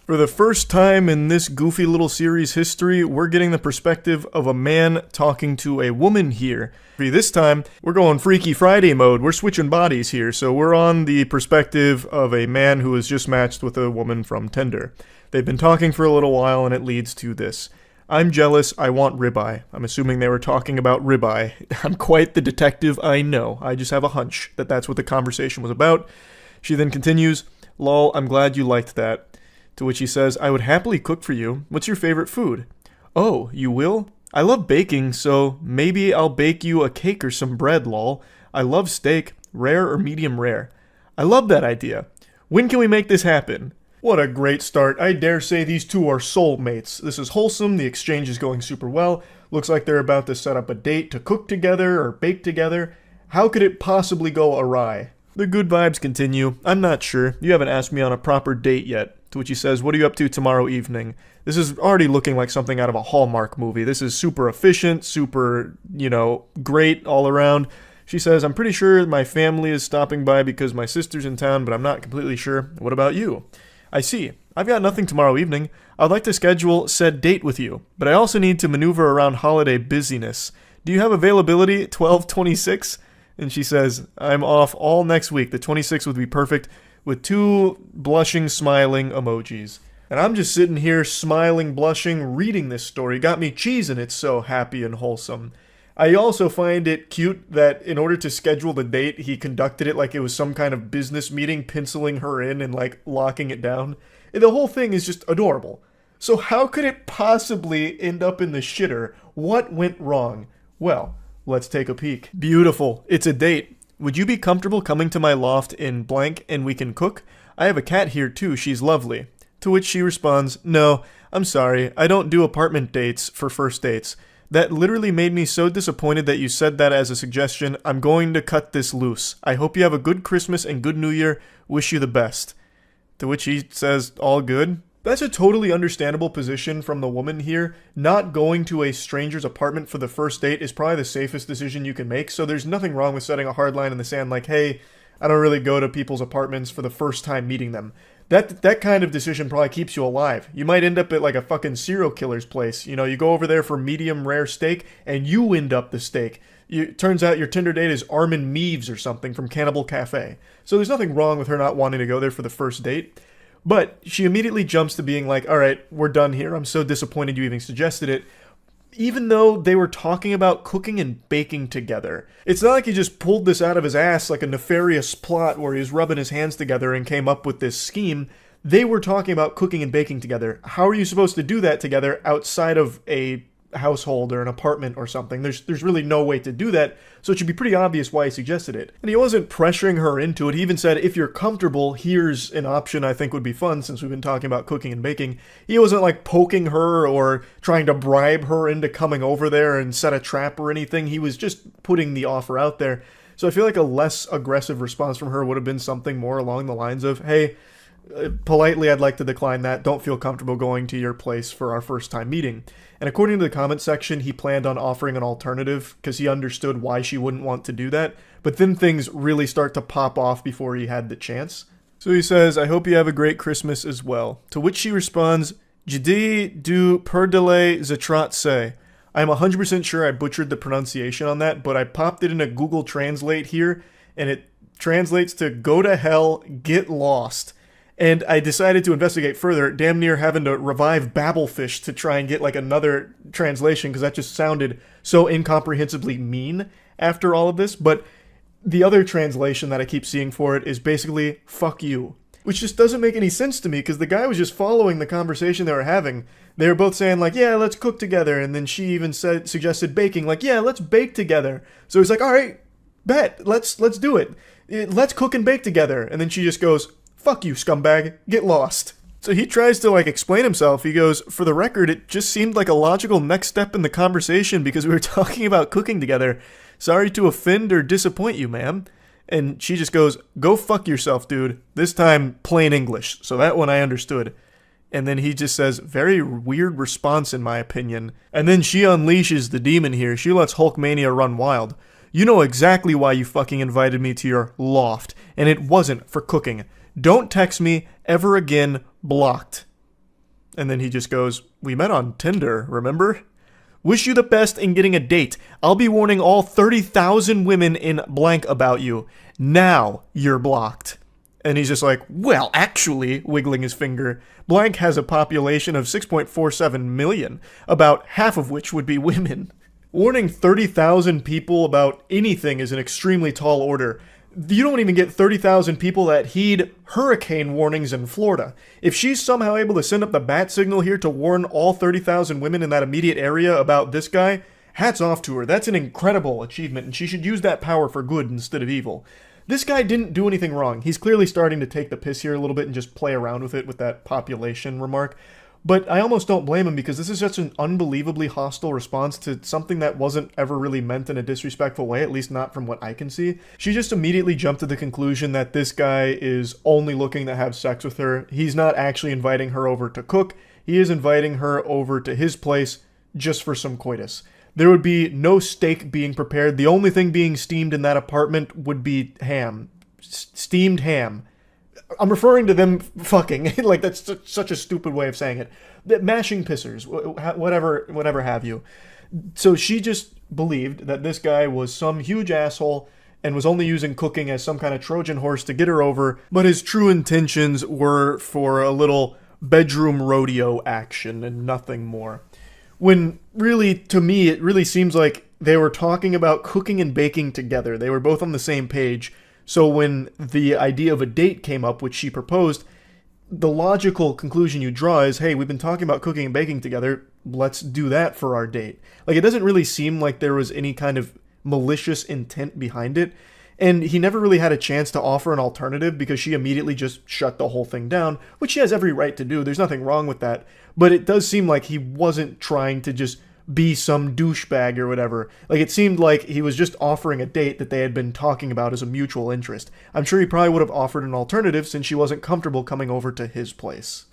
For the first time in this goofy little series history, we're getting the perspective of a man talking to a woman here. This time, we're going Freaky Friday mode. We're switching bodies here, so we're on the perspective of a man who has just matched with a woman from Tinder. They've been talking for a little while, and it leads to this. I'm jealous, I want ribeye. I'm assuming they were talking about ribeye. I'm quite the detective, I know. I just have a hunch that that's what the conversation was about. She then continues, lol, I'm glad you liked that. To which he says, I would happily cook for you. What's your favorite food? Oh, you will? I love baking, so maybe I'll bake you a cake or some bread, lol. I love steak, rare or medium rare. I love that idea. When can we make this happen? What a great start. I dare say these two are soulmates. This is wholesome, the exchange is going super well. Looks like they're about to set up a date to cook together or bake together. How could it possibly go awry? The good vibes continue. I'm not sure. You haven't asked me on a proper date yet. To which he says, what are you up to tomorrow evening? This is already looking like something out of a Hallmark movie. This is super efficient, super, great all around. She says, I'm pretty sure my family is stopping by because my sister's in town, but I'm not completely sure. What about you? I see. I've got nothing tomorrow evening. I'd like to schedule said date with you, but I also need to maneuver around holiday busyness. Do you have availability 12/26? And she says, I'm off all next week. The 26th would be perfect, with 2 blushing, smiling emojis. And I'm just sitting here, smiling, blushing, reading this story. Got me cheesing, it's so happy and wholesome. I also find it cute that in order to schedule the date, he conducted it like it was some kind of business meeting, penciling her in and locking it down. And the whole thing is just adorable. So how could it possibly end up in the shitter? What went wrong? Well, let's take a peek. Beautiful. It's a date. Would you be comfortable coming to my loft in blank and we can cook? I have a cat here too, she's lovely. To which she responds, no, I'm sorry, I don't do apartment dates for first dates. That literally made me so disappointed that you said that as a suggestion. I'm going to cut this loose. I hope you have a good Christmas and good New Year. Wish you the best. To which he says, all good? That's a totally understandable position from the woman here. Not going to a stranger's apartment for the first date is probably the safest decision you can make, so there's nothing wrong with setting a hard line in the sand like, hey, I don't really go to people's apartments for the first time meeting them. That kind of decision probably keeps you alive. You might end up at like a fucking serial killer's place. You go over there for medium rare steak, and you end up the steak. Turns out your Tinder date is Armin Meaves or something from Cannibal Cafe. So there's nothing wrong with her not wanting to go there for the first date. But she immediately jumps to being like, all right, we're done here. I'm so disappointed you even suggested it. Even though they were talking about cooking and baking together. It's not like he just pulled this out of his ass like a nefarious plot where he was rubbing his hands together and came up with this scheme. They were talking about cooking and baking together. How are you supposed to do that together outside of a household or an apartment or something? There's really no way to do that, so it should be pretty obvious why he suggested it. And he wasn't pressuring her into it. He even said, if you're comfortable, here's an option I think would be fun, since we've been talking about cooking and baking. He wasn't like poking her or trying to bribe her into coming over there and set a trap or anything. He was just putting the offer out there. So I feel like a less aggressive response from her would have been something more along the lines of, hey, politely, I'd like to decline that. Don't feel comfortable going to your place for our first time meeting. And according to the comment section, he planned on offering an alternative because he understood why she wouldn't want to do that. But then things really start to pop off before he had the chance. So he says, I hope you have a great Christmas as well. To which she responds, Jdi du perdele zatratse. I'm 100% sure I butchered the pronunciation on that, but I popped it into Google Translate here, and it translates to go to hell, get lost. And I decided to investigate further, damn near having to revive Babelfish to try and get like another translation, because that just sounded so incomprehensibly mean after all of this. But the other translation that I keep seeing for it is basically, fuck you. Which just doesn't make any sense to me, because the guy was just following the conversation they were having. They were both saying like, yeah, let's cook together. And then she even suggested baking, like, yeah, let's bake together. So he's like, all right, bet, let's do it. Let's cook and bake together. And then she just goes, fuck you, scumbag, get lost. So he tries to explain himself. He goes, for the record, it just seemed like a logical next step in the conversation because we were talking about cooking together. Sorry to offend or disappoint you, ma'am. And she just goes, go fuck yourself, dude. This time, plain English. So that one I understood. And then he just says, very weird response in my opinion. And then she unleashes the demon here. She lets Hulkmania run wild. You know exactly why you fucking invited me to your loft. And it wasn't for cooking. Don't text me ever again, blocked. And then he just goes, "We met on Tinder, remember? Wish you the best in getting a date. I'll be warning all 30,000 women in blank about you. Now you're blocked." And he's just like, "Well, actually," wiggling his finger, "blank has a population of 6.47 million, about half of which would be women." Warning 30,000 people about anything is an extremely tall order. You don't even get 30,000 people that heed hurricane warnings in Florida. If she's somehow able to send up the bat signal here to warn all 30,000 women in that immediate area about this guy, hats off to her. That's an incredible achievement, and she should use that power for good instead of evil. This guy didn't do anything wrong. He's clearly starting to take the piss here a little bit and just play around with it with that population remark. But I almost don't blame him because this is such an unbelievably hostile response to something that wasn't ever really meant in a disrespectful way, at least not from what I can see. She just immediately jumped to the conclusion that this guy is only looking to have sex with her. He's not actually inviting her over to cook. He is inviting her over to his place just for some coitus. There would be no steak being prepared. The only thing being steamed in that apartment would be ham. Steamed ham. I'm referring to them fucking. Like, that's such a stupid way of saying it. Mashing pissers, whatever have you. So she just believed that this guy was some huge asshole and was only using cooking as some kind of Trojan horse to get her over, but his true intentions were for a little bedroom rodeo action and nothing more. When really, to me, it really seems like they were talking about cooking and baking together. They were both on the same page. So when the idea of a date came up, which she proposed, the logical conclusion you draw is, hey, we've been talking about cooking and baking together, let's do that for our date. Like, it doesn't really seem like there was any kind of malicious intent behind it, and he never really had a chance to offer an alternative because she immediately just shut the whole thing down, which she has every right to do. There's nothing wrong with that, but it does seem like he wasn't trying to just be some douchebag or whatever. Like, it seemed like he was just offering a date that they had been talking about as a mutual interest. I'm sure he probably would have offered an alternative since she wasn't comfortable coming over to his place.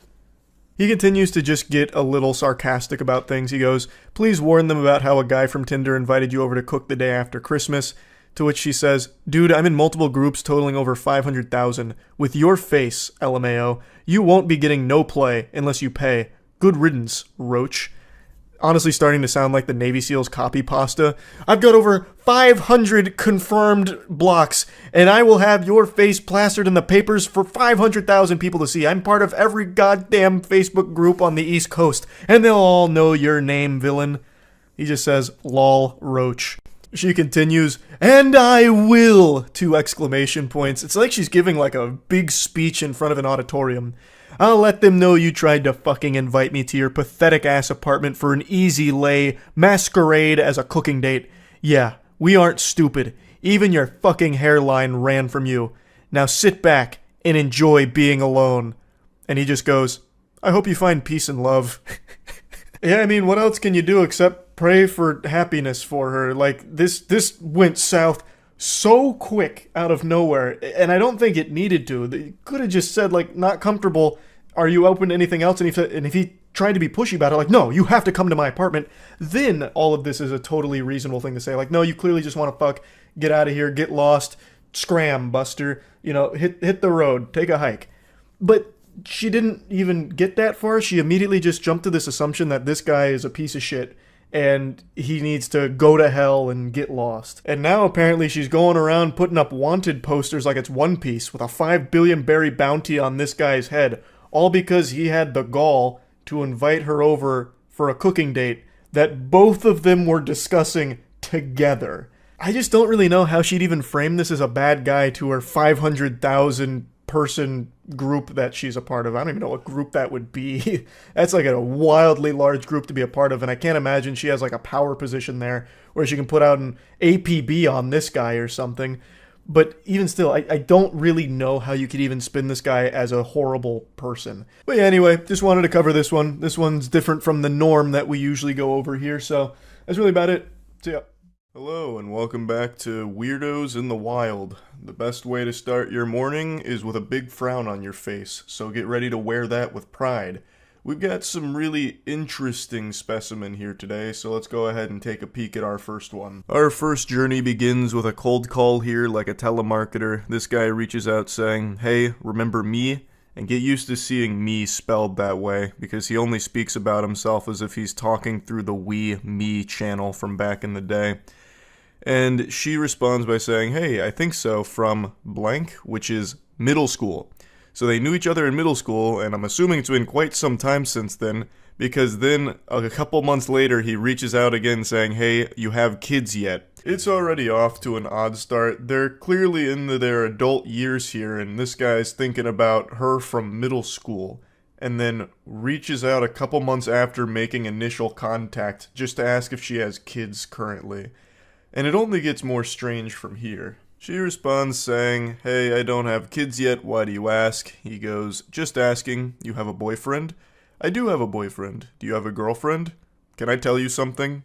He continues to just get a little sarcastic about things. He goes, "Please warn them about how a guy from Tinder invited you over to cook the day after Christmas." To which she says, "Dude, I'm in multiple groups totaling over 500,000. With your face, LMAO, you won't be getting no play unless you pay. Good riddance, roach." Honestly starting to sound like the Navy SEALs copy pasta. "I've got over 500 confirmed blocks, and I will have your face plastered in the papers for 500,000 people to see. I'm part of every goddamn Facebook group on the East Coast, and they'll all know your name, villain." He just says, "Lol, roach." She continues, "And I will!" 2 exclamation points. It's like she's giving like a big speech in front of an auditorium. "I'll let them know you tried to fucking invite me to your pathetic ass apartment for an easy lay masquerade as a cooking date. Yeah, we aren't stupid. Even your fucking hairline ran from you. Now sit back and enjoy being alone." And he just goes, "I hope you find peace and love." Yeah, I mean, what else can you do except pray for happiness for her? Like, this went south so quick out of nowhere, and I don't think it needed to. They could have just said, like, "Not comfortable, are you open to anything else?" And if he tried to be pushy about it, like, "No, you have to come to my apartment," then all of this is a totally reasonable thing to say. Like, "No, you clearly just want to fuck, get out of here, get lost, scram, Buster, hit the road, take a hike." But she didn't even get that far. She immediately just jumped to this assumption that this guy is a piece of shit and he needs to go to hell and get lost. And now apparently she's going around putting up wanted posters like it's One Piece with a 5 billion berry bounty on this guy's head, all because he had the gall to invite her over for a cooking date that both of them were discussing together. I just don't really know how she'd even frame this as a bad guy to her 500,000 person group that she's a part of. I don't even know what group that would be. That's like a wildly large group to be a part of, and I can't imagine she has like a power position there where she can put out an APB on this guy or something. But even still, I don't really know how you could even spin this guy as a horrible person. But yeah, anyway, just wanted to cover this one. This one's different from the norm that we usually go over here, so that's really about it. See ya. Hello, and welcome back to Weirdos in the Wild. The best way to start your morning is with a big frown on your face, so get ready to wear that with pride. We've got some really interesting specimen here today, so let's go ahead and take a peek at our first one. Our first journey begins with a cold call here like a telemarketer. This guy reaches out saying, "Hey, remember me?" And get used to seeing me spelled that way, because he only speaks about himself as if he's talking through the We Me channel from back in the day. And she responds by saying, hey, I think so, from blank, which is middle school. So they knew each other in middle school, and I'm assuming it's been quite some time since then, because then a couple months later he reaches out again saying, hey, you have kids yet? It's already off to an odd start. They're clearly into their adult years here, and this guy's thinking about her from middle school, and then reaches out a couple months after making initial contact just to ask if she has kids currently. And it only gets more strange from here. She responds saying, hey, I don't have kids yet, why do you ask? He goes, just asking, you have a boyfriend? I do have a boyfriend. Do you have a girlfriend? Can I tell you something?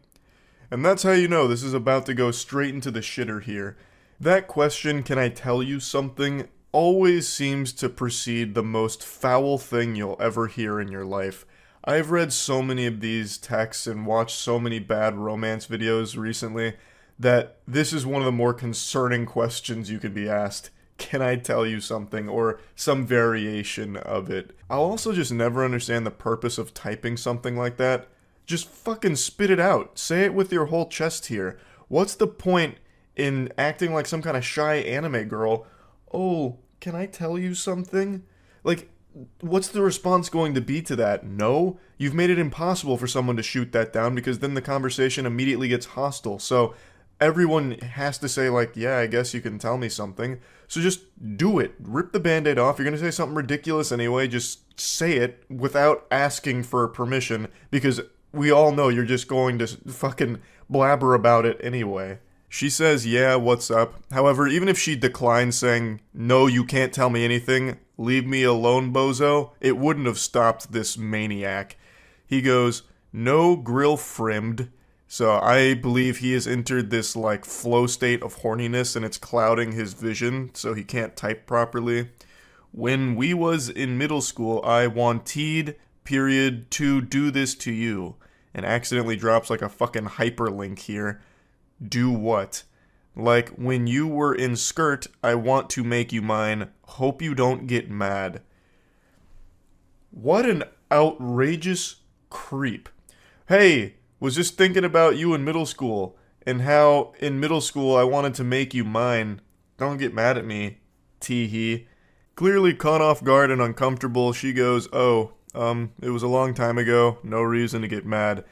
And that's how you know this is about to go straight into the shitter here. That question, can I tell you something, always seems to precede the most foul thing you'll ever hear in your life. I've read so many of these texts and watched so many bad romance videos recently that this is one of the more concerning questions you could be asked. Can I tell you something? Or some variation of it. I'll also just never understand the purpose of typing something like that. Just fucking spit it out. Say it with your whole chest here. What's the point in acting like some kind of shy anime girl? Oh, can I tell you something? Like, what's the response going to be to that? No? You've made it impossible for someone to shoot that down, because then the conversation immediately gets hostile. So everyone has to say, like, yeah, I guess you can tell me something. So just do it. Rip the band-aid off. You're going to say something ridiculous anyway. Just say it without asking for permission, because we all know you're just going to fucking blabber about it anyway. She says, yeah, what's up? However, even if she declines saying, no, you can't tell me anything, leave me alone, bozo, it wouldn't have stopped this maniac. He goes, no grill frimmed. So I believe he has entered this, like, flow state of horniness, and it's clouding his vision, so he can't type properly. When we was in middle school, I wanted, period, to do this to you. And accidentally drops, like, a fucking hyperlink here. Do what? Like, when you were in skirt, I want to make you mine. Hope you don't get mad. What an outrageous creep. Hey, was just thinking about you in middle school, and how in middle school I wanted to make you mine. Don't get mad at me, tee-hee. Clearly caught off guard and uncomfortable, she goes, oh, it was a long time ago, no reason to get mad.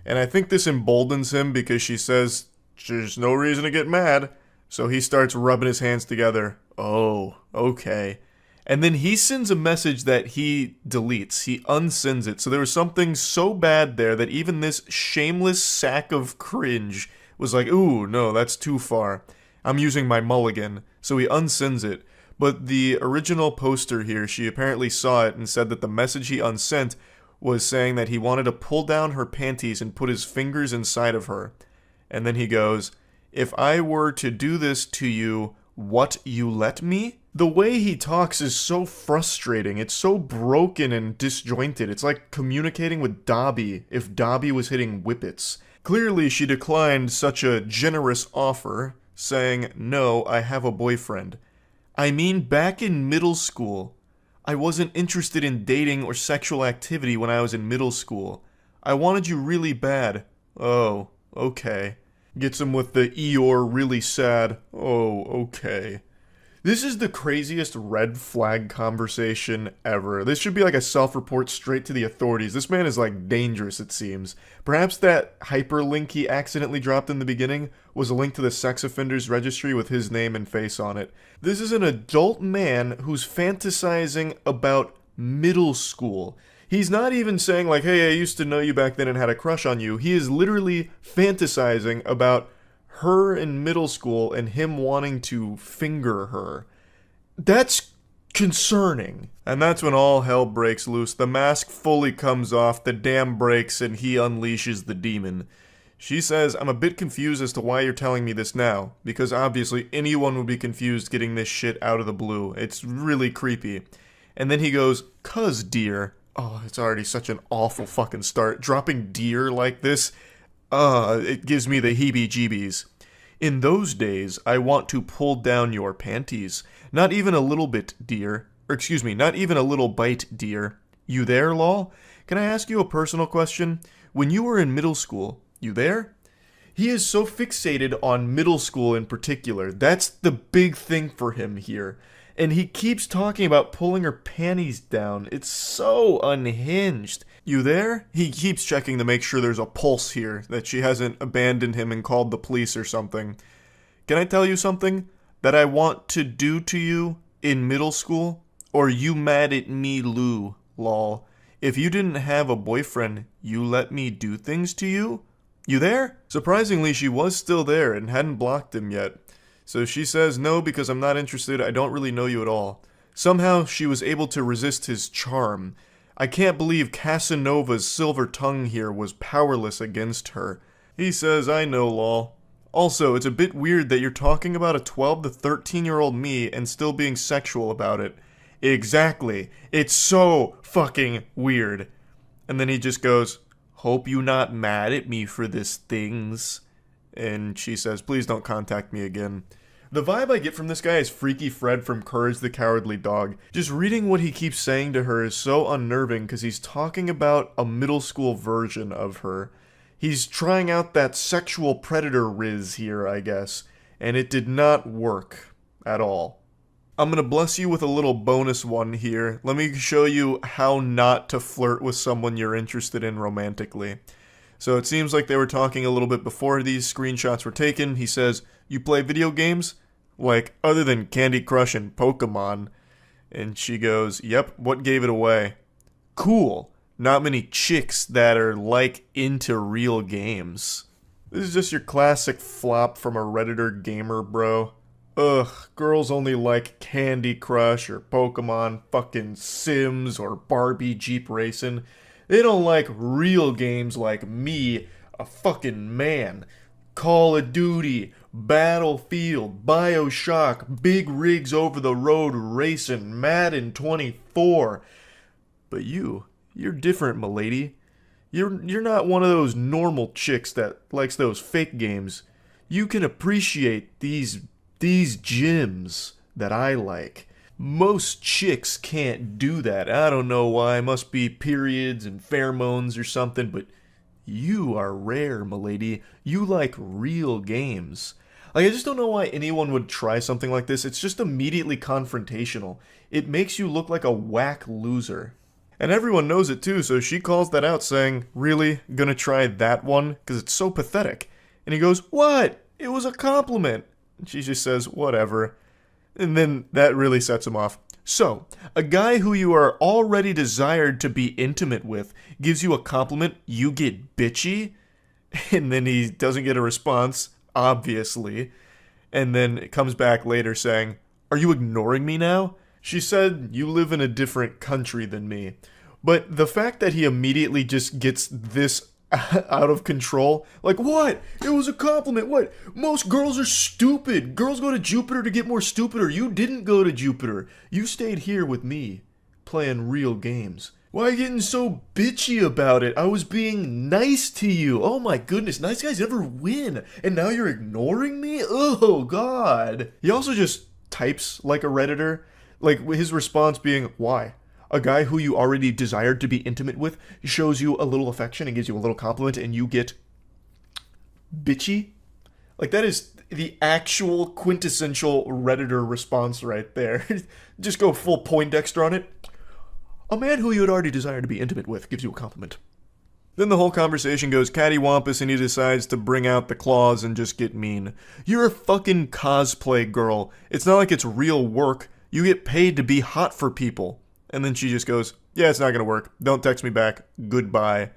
And I think this emboldens him, because she says, there's no reason to get mad. So he starts rubbing his hands together. Oh, okay. And then he sends a message that he deletes. He unsends it. So there was something so bad there that even this shameless sack of cringe was like, ooh, no, that's too far. I'm using my mulligan. So he unsends it. But the original poster here, she apparently saw it and said that the message he unsent was saying that he wanted to pull down her panties and put his fingers inside of her. And then he goes, if I were to do this to you, what, you let me? The way he talks is so frustrating. It's so broken and disjointed. It's like communicating with Dobby if Dobby was hitting whippets. Clearly, she declined such a generous offer, saying, no, I have a boyfriend. I mean, back in middle school. I wasn't interested in dating or sexual activity when I was in middle school. I wanted you really bad. Oh, okay. Gets him with the Eeyore really sad. Oh, okay. This is the craziest red flag conversation ever. This should be like a self-report straight to the authorities. This man is, like, dangerous, it seems. Perhaps that hyperlink he accidentally dropped in the beginning was a link to the sex offenders registry with his name and face on it. This is an adult man who's fantasizing about middle school. He's not even saying, like, hey, I used to know you back then and had a crush on you. He is literally fantasizing about her in middle school and him wanting to finger her. That's concerning. And that's when all hell breaks loose. The mask fully comes off, the dam breaks, and he unleashes the demon. She says, I'm a bit confused as to why you're telling me this now, because obviously anyone would be confused getting this shit out of the blue. It's really creepy. And then he goes, 'cause dear. Oh, it's already such an awful fucking start. Dropping dear like this, it gives me the heebie-jeebies. In those days, I want to pull down your panties. Not even a little bit, dear. Or excuse me, not even a little bite, dear. You there, lol? Can I ask you a personal question? When you were in middle school, you there? He is so fixated on middle school in particular. That's the big thing for him here. And he keeps talking about pulling her panties down. It's so unhinged. You there? He keeps checking to make sure there's a pulse here, that she hasn't abandoned him and called the police or something. Can I tell you something that I want to do to you in middle school? Or you mad at me, Lou, lol. If you didn't have a boyfriend, you let me do things to you? You there? Surprisingly, she was still there and hadn't blocked him yet. So she says, no, because I'm not interested, I don't really know you at all. Somehow, she was able to resist his charm. I can't believe Casanova's silver tongue here was powerless against her. He says, I know, lol. Also, it's a bit weird that you're talking about a 12 to 13-year-old me and still being sexual about it. Exactly. It's so fucking weird. And then he just goes, hope you not mad at me for this things. And she says, please don't contact me again. The vibe I get from this guy is Freaky Fred from Courage the Cowardly Dog. Just reading what he keeps saying to her is so unnerving because he's talking about a middle school version of her. He's trying out that sexual predator riz here, I guess, and it did not work at all. I'm gonna bless you with a little bonus one here. Let me show you how not to flirt with someone you're interested in romantically. So it seems like they were talking a little bit before these screenshots were taken. He says, you play video games? Like, other than Candy Crush and Pokemon. And she goes, yep, what gave it away? Cool. Not many chicks that are, like, into real games. This is just your classic flop from a Redditor gamer, bro. Ugh, girls only like Candy Crush or Pokemon, fucking Sims or Barbie Jeep Racing. They don't like real games like me, a fucking man. Call of Duty, Battlefield, BioShock, Big Rigs Over the Road Racing, Madden 24. But you're different, m'lady. You're not one of those normal chicks that likes those fake games. You can appreciate these gems that I like. Most chicks can't do that. I don't know why. Must be periods and pheromones or something, but you are rare, m'lady. You like real games. Like, I just don't know why anyone would try something like this. It's just immediately confrontational. It makes you look like a whack loser. And everyone knows it too, so she calls that out saying, really? Gonna try that one? Because it's so pathetic. And he goes, what? It was a compliment. And she just says, whatever. And then that really sets him off. So, a guy who you are already desired to be intimate with gives you a compliment, you get bitchy, and then he doesn't get a response, obviously, and then it comes back later saying, are you ignoring me now? She said, you live in a different country than me. But the fact that he immediately just gets this out of control. Like, what? It was a compliment. What? Most girls are stupid. Girls go to Jupiter to get more stupider. You didn't go to Jupiter. You stayed here with me, playing real games. Why are you getting so bitchy about it? I was being nice to you. Oh my goodness, nice guys never win. And now you're ignoring me? Oh God. He also just types like a Redditor. Like, his response being, why? A guy who you already desired to be intimate with shows you a little affection and gives you a little compliment and you get bitchy? Like, that is the actual quintessential Redditor response right there. Just go full Poindexter on it. A man who you had already desired to be intimate with gives you a compliment. Then the whole conversation goes cattywampus and he decides to bring out the claws and just get mean. You're a fucking cosplay girl. It's not like it's real work. You get paid to be hot for people. And then she just goes, yeah, it's not gonna work. Don't text me back. Goodbye.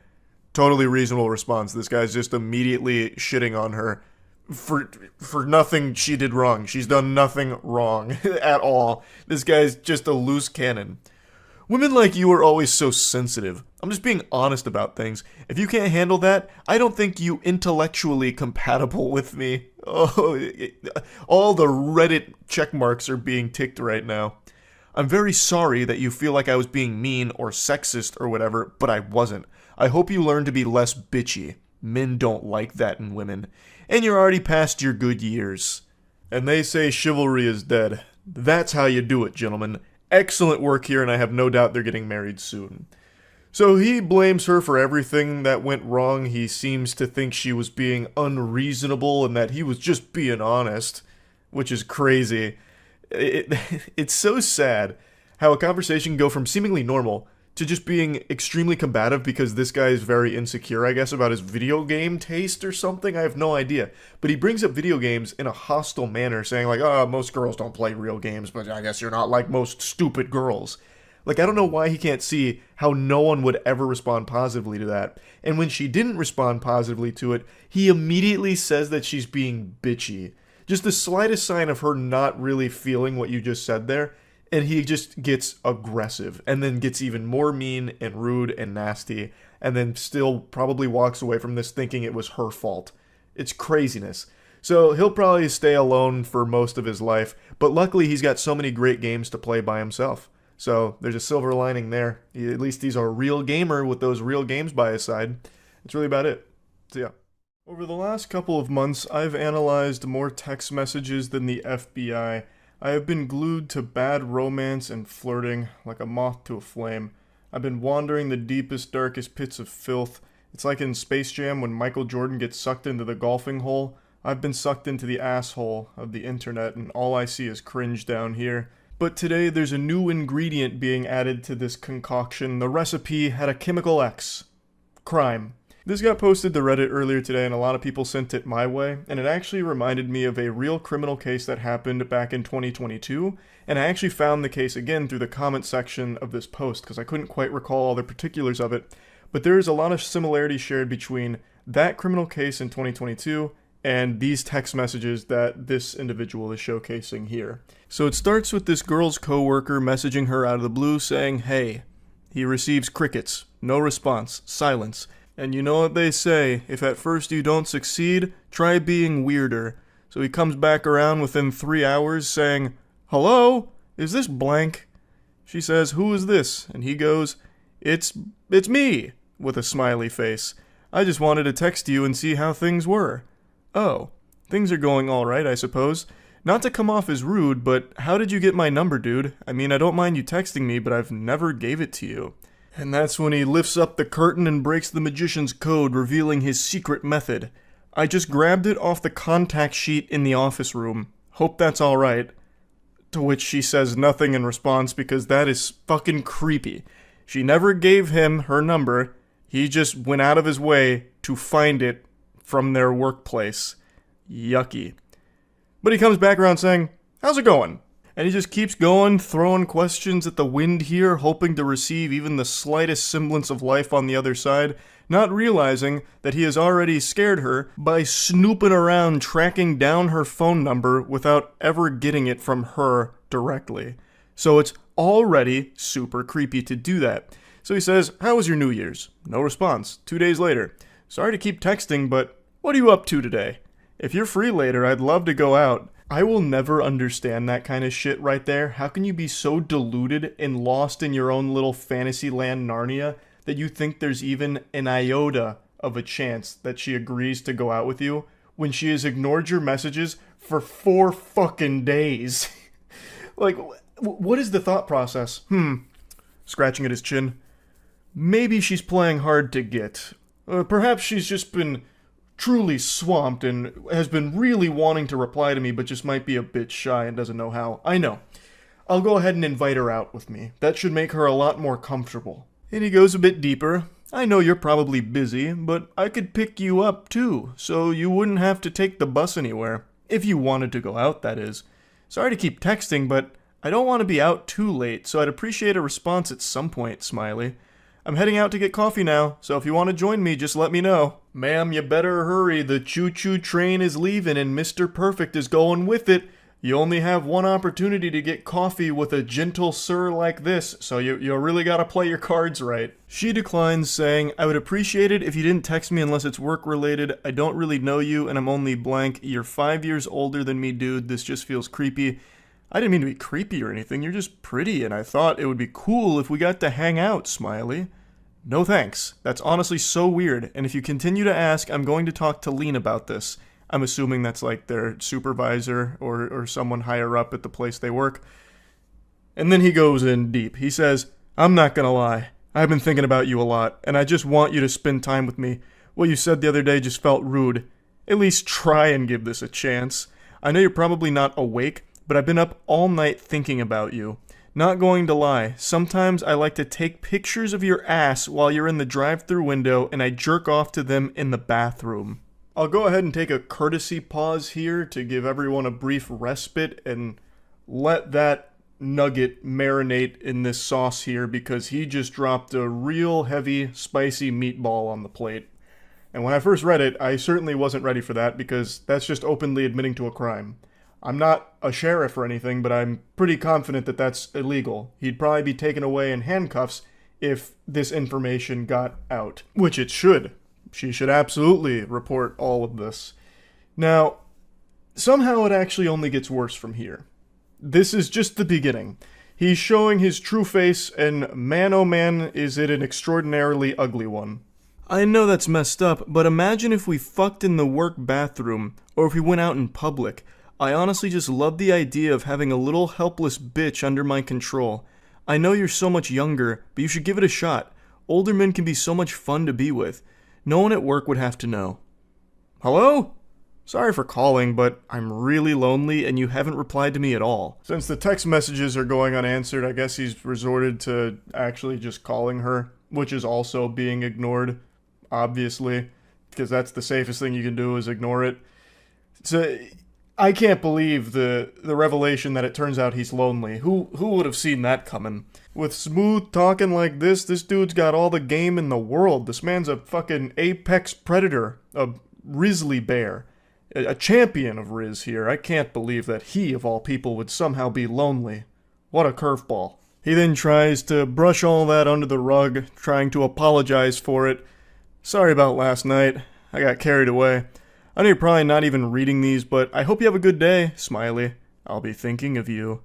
Totally reasonable response. This guy's just immediately shitting on her for nothing she did wrong. She's done nothing wrong at all. This guy's just a loose cannon. Women like you are always so sensitive. I'm just being honest about things. If you can't handle that, I don't think you intellectually compatible with me. Oh, all the Reddit check marks are being ticked right now. I'm very sorry that you feel like I was being mean or sexist or whatever, but I wasn't. I hope you learn to be less bitchy. Men don't like that in women. And you're already past your good years. And they say chivalry is dead. That's how you do it, gentlemen. excellent work here, and I have no doubt they're getting married soon. So he blames her for everything that went wrong. He seems to think she was being unreasonable and that he was just being honest, which is crazy. It's so sad how a conversation can go from seemingly normal to just being extremely combative because this guy is very insecure, I guess, about his video game taste or something. I have no idea. But he brings up video games in a hostile manner, saying like, oh, most girls don't play real games, but I guess you're not like most stupid girls. Like, I don't know why he can't see how no one would ever respond positively to that. And when she didn't respond positively to it, he immediately says that she's being bitchy. Just the slightest sign of her not really feeling what you just said there, and he just gets aggressive, and then gets even more mean and rude and nasty, and then still probably walks away from this thinking it was her fault. It's craziness. So he'll probably stay alone for most of his life, but luckily he's got so many great games to play by himself. So there's a silver lining there. At least he's a real gamer with those real games by his side. That's really about it. So yeah. Over the last couple of months, I've analyzed more text messages than the FBI. I have been glued to bad romance and flirting, like a moth to a flame. I've been wandering the deepest, darkest pits of filth. It's like in Space Jam when Michael Jordan gets sucked into the golfing hole. I've been sucked into the asshole of the internet, and all I see is cringe down here. But today, there's a new ingredient being added to this concoction. The recipe had a chemical X. Crime. This got posted to Reddit earlier today, and a lot of people sent it my way, and it actually reminded me of a real criminal case that happened back in 2022, and I actually found the case again through the comment section of this post, because I couldn't quite recall all the particulars of it, but there is a lot of similarities shared between that criminal case in 2022 and these text messages that this individual is showcasing here. So it starts with this girl's coworker messaging her out of the blue saying, "Hey." He receives crickets, no response, silence. And you know what they say, if at first you don't succeed, try being weirder. So he comes back around within 3 hours saying, "Hello? Is this blank?" She says, "Who is this?" And he goes, It's me," with a smiley face. "I just wanted to text you and see how things were." "Oh, things are going alright, I suppose. Not to come off as rude, but how did you get my number, dude? I mean, I don't mind you texting me, but I've never gave it to you." And that's when he lifts up the curtain and breaks the magician's code, revealing his secret method. "I just grabbed it off the contact sheet in the office room. Hope that's alright." To which she says nothing in response because that is fucking creepy. She never gave him her number. He just went out of his way to find it from their workplace. Yucky. But he comes back around saying, "How's it going?" And he just keeps going, throwing questions at the wind here, hoping to receive even the slightest semblance of life on the other side, not realizing that he has already scared her by snooping around tracking down her phone number without ever getting it from her directly. So it's already super creepy to do that. So he says, "How was your New Year's?" No response. 2 days later. "Sorry to keep texting, but what are you up to today? If you're free later, I'd love to go out." I will never understand that kind of shit right there. How can you be so deluded and lost in your own little fantasy land Narnia that you think there's even an iota of a chance that she agrees to go out with you when she has ignored your messages for 4 fucking days? Like, what is the thought process? Scratching at his chin. Maybe she's playing hard to get. Perhaps she's just been truly swamped and has been really wanting to reply to me but just might be a bit shy and doesn't know how. I know. I'll go ahead and invite her out with me. That should make her a lot more comfortable. And he goes a bit deeper. "I know you're probably busy, but I could pick you up too, so you wouldn't have to take the bus anywhere. If you wanted to go out, that is. Sorry to keep texting, but I don't want to be out too late, so I'd appreciate a response at some point, smiley. I'm heading out to get coffee now, so if you want to join me, just let me know. Ma'am, you better hurry. The choo-choo train is leaving and Mr. Perfect is going with it. You only have one opportunity to get coffee with a gentle sir like this, so you really gotta play your cards right." She declines, saying, "I would appreciate it if you didn't text me unless it's work-related. I don't really know you, and I'm only blank. You're 5 years older than me, dude. This just feels creepy." "I didn't mean to be creepy or anything. You're just pretty, and I thought it would be cool if we got to hang out, smiley." "No thanks. That's honestly so weird, and if you continue to ask, I'm going to talk to Lean about this." I'm assuming that's like their supervisor or someone higher up at the place they work. And then he goes in deep. He says, "I'm not gonna lie. I've been thinking about you a lot, and I just want you to spend time with me. What you said the other day just felt rude. At least try and give this a chance. I know you're probably not awake, but I've been up all night thinking about you. Not going to lie, sometimes I like to take pictures of your ass while you're in the drive-thru window and I jerk off to them in the bathroom." I'll go ahead and take a courtesy pause here to give everyone a brief respite and let that nugget marinate in this sauce here, because he just dropped a real heavy, spicy meatball on the plate. And when I first read it, I certainly wasn't ready for that, because that's just openly admitting to a crime. I'm not a sheriff or anything, but I'm pretty confident that that's illegal. He'd probably be taken away in handcuffs if this information got out. Which it should. She should absolutely report all of this. Now, somehow it actually only gets worse from here. This is just the beginning. He's showing his true face, and man oh man, is it an extraordinarily ugly one. I know that's messed up, but imagine if we fucked in the work bathroom, or if we went out in public. I honestly just love the idea of having a little helpless bitch under my control. I know you're so much younger, but you should give it a shot. Older men can be so much fun to be with. No one at work would have to know. Hello? Sorry for calling, but I'm really lonely and you haven't replied to me at all. Since the text messages are going unanswered, I guess he's resorted to actually just calling her, which is also being ignored, obviously, because that's the safest thing you can do is ignore it. So I can't believe the revelation that it turns out he's lonely. Who would have seen that coming? With smooth talking like this dude's got all the game in the world. This man's a fucking apex predator, a grizzly bear, a champion of Riz here. I can't believe that he, of all people, would somehow be lonely. What a curveball. He then tries to brush all that under the rug, trying to apologize for it. Sorry about last night. I got carried away. I know you're probably not even reading these, but I hope you have a good day, smiley. I'll be thinking of you.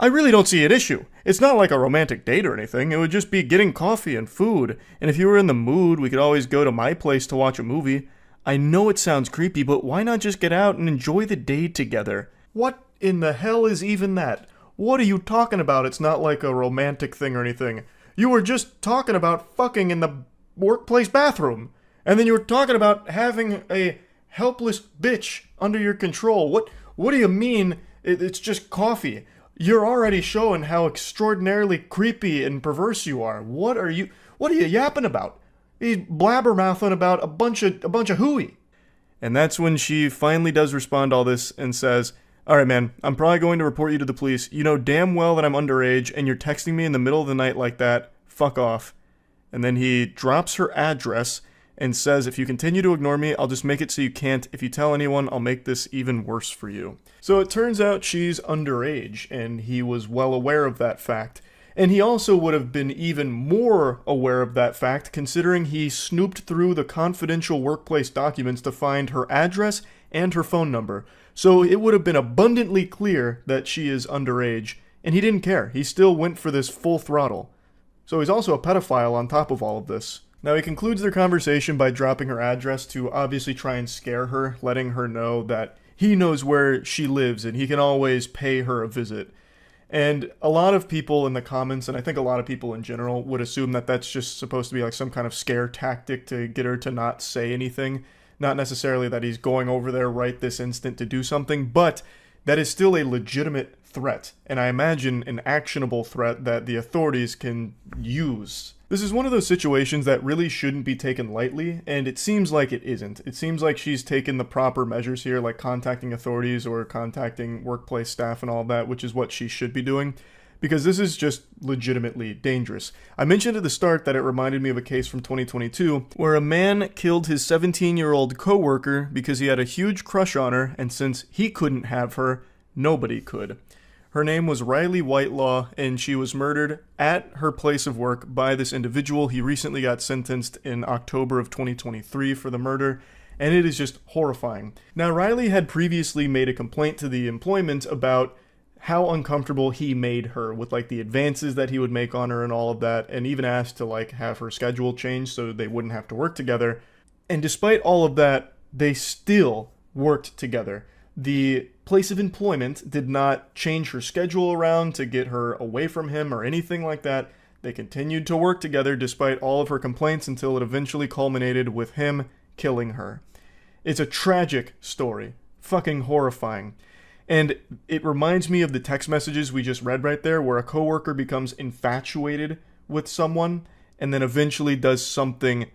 I really don't see an issue. It's not like a romantic date or anything. It would just be getting coffee and food. And if you were in the mood, we could always go to my place to watch a movie. I know it sounds creepy, but why not just get out and enjoy the day together? What in the hell is even that? What are you talking about? It's not like a romantic thing or anything. You were just talking about fucking in the workplace bathroom. And then you were talking about having a helpless bitch under your control. What do you mean it's just coffee? You're already showing how extraordinarily creepy and perverse you are. What are you yapping about? He's blabbermouthing about a bunch of hooey. And that's when she finally does respond to all this and says, "Alright man, I'm probably going to report you to the police. You know damn well that I'm underage and you're texting me in the middle of the night like that. Fuck off." And then he drops her address and says, "If you continue to ignore me, I'll just make it so you can't. If you tell anyone, I'll make this even worse for you." So it turns out she's underage, and he was well aware of that fact. And he also would have been even more aware of that fact, considering he snooped through the confidential workplace documents to find her address and her phone number. So it would have been abundantly clear that she is underage, and he didn't care. He still went for this full throttle. So he's also a pedophile on top of all of this. Now, he concludes their conversation by dropping her address to obviously try and scare her, letting her know that he knows where she lives and he can always pay her a visit. And a lot of people in the comments, and I think a lot of people in general, would assume that that's just supposed to be like some kind of scare tactic to get her to not say anything. Not necessarily that he's going over there right this instant to do something, but that is still a legitimate threat. And I imagine an actionable threat that the authorities can use. This is one of those situations that really shouldn't be taken lightly, and it seems like it isn't. It seems like she's taken the proper measures here, like contacting authorities or contacting workplace staff and all that, which is what she should be doing, because this is just legitimately dangerous. I mentioned at the start that it reminded me of a case from 2022, where a man killed his 17-year-old coworker because he had a huge crush on her, and since he couldn't have her, nobody could. Her name was Riley Whitelaw, and she was murdered at her place of work by this individual. He recently got sentenced in October of 2023 for the murder, and it is just horrifying. Now, Riley had previously made a complaint to the employment about how uncomfortable he made her with like the advances that he would make on her and all of that, and even asked to like have her schedule changed so they wouldn't have to work together. And despite all of that, they still worked together. The place of employment did not change her schedule around to get her away from him or anything like that. They continued to work together despite all of her complaints until it eventually culminated with him killing her. It's a tragic story. Fucking horrifying. And it reminds me of the text messages we just read right there, where a coworker becomes infatuated with someone and then eventually does something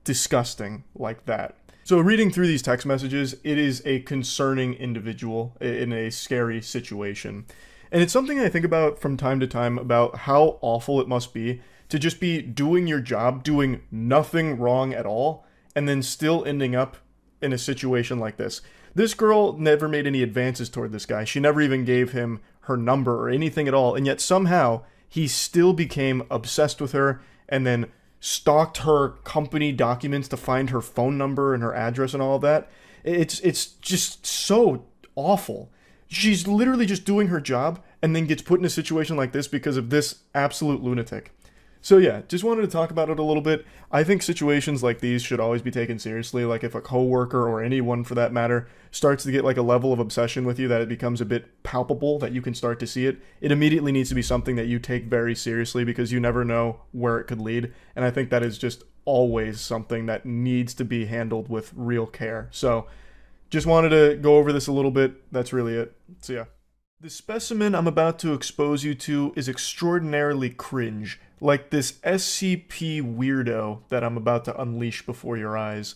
disgusting like that. So reading through these text messages, it is a concerning individual in a scary situation. And it's something I think about from time to time about how awful it must be to just be doing your job, doing nothing wrong at all, and then still ending up in a situation like this. This girl never made any advances toward this guy. She never even gave him her number or anything at all. And yet somehow he still became obsessed with her and then stalked her company documents to find her phone number and her address and all of that. It's just so awful. She's literally just doing her job and then gets put in a situation like this because of this absolute lunatic. So yeah, just wanted to talk about it a little bit. I think situations like these should always be taken seriously. Like if a coworker or anyone for that matter starts to get like a level of obsession with you that it becomes a bit palpable, that you can start to see it, it immediately needs to be something that you take very seriously because you never know where it could lead. And I think that is just always something that needs to be handled with real care. So just wanted to go over this a little bit. That's really it. So yeah. The specimen I'm about to expose you to is extraordinarily cringe, like this SCP weirdo that I'm about to unleash before your eyes.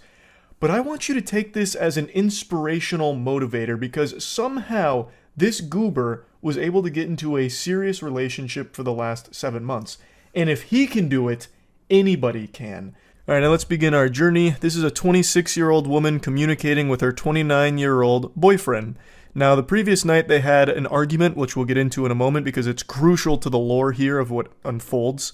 But I want you to take this as an inspirational motivator because somehow this goober was able to get into a serious relationship for the last 7 months. And if he can do it, anybody can. Alright, now let's begin our journey. This is a 26-year-old woman communicating with her 29-year-old boyfriend. Now, the previous night they had an argument, which we'll get into in a moment because it's crucial to the lore here of what unfolds.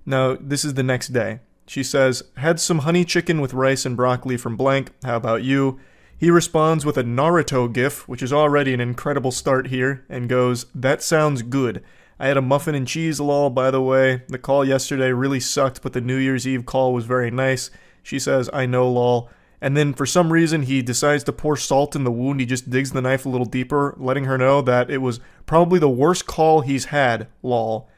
Now, this is the next day. She says, "Had some honey chicken with rice and broccoli from blank. How about you?" He responds with a Naruto gif, which is already an incredible start here, and goes, "That sounds good. I had a muffin and cheese lol, by the way. The call yesterday really sucked, but the New Year's Eve call was very nice." She says, "I know lol." And then for some reason he decides to pour salt in the wound. He just digs the knife a little deeper, letting her know that it was probably the worst call he's had, lol.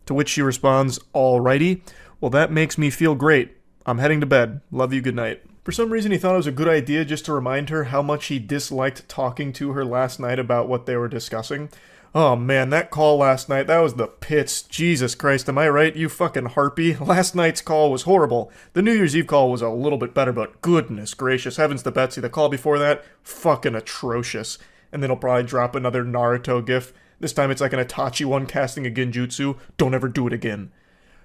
To which she responds, "Alrighty. Well, that makes me feel great. I'm heading to bed. Love you, good night." For some reason he thought it was a good idea just to remind her how much he disliked talking to her last night about what they were discussing. Oh man, that call last night, that was the pits. Jesus Christ, am I right, you fucking harpy? Last night's call was horrible. The New Year's Eve call was a little bit better, but goodness gracious, heavens to Betsy, the call before that, fucking atrocious. And then he'll probably drop another Naruto gif. This time it's like an Itachi one casting a genjutsu. Don't ever do it again.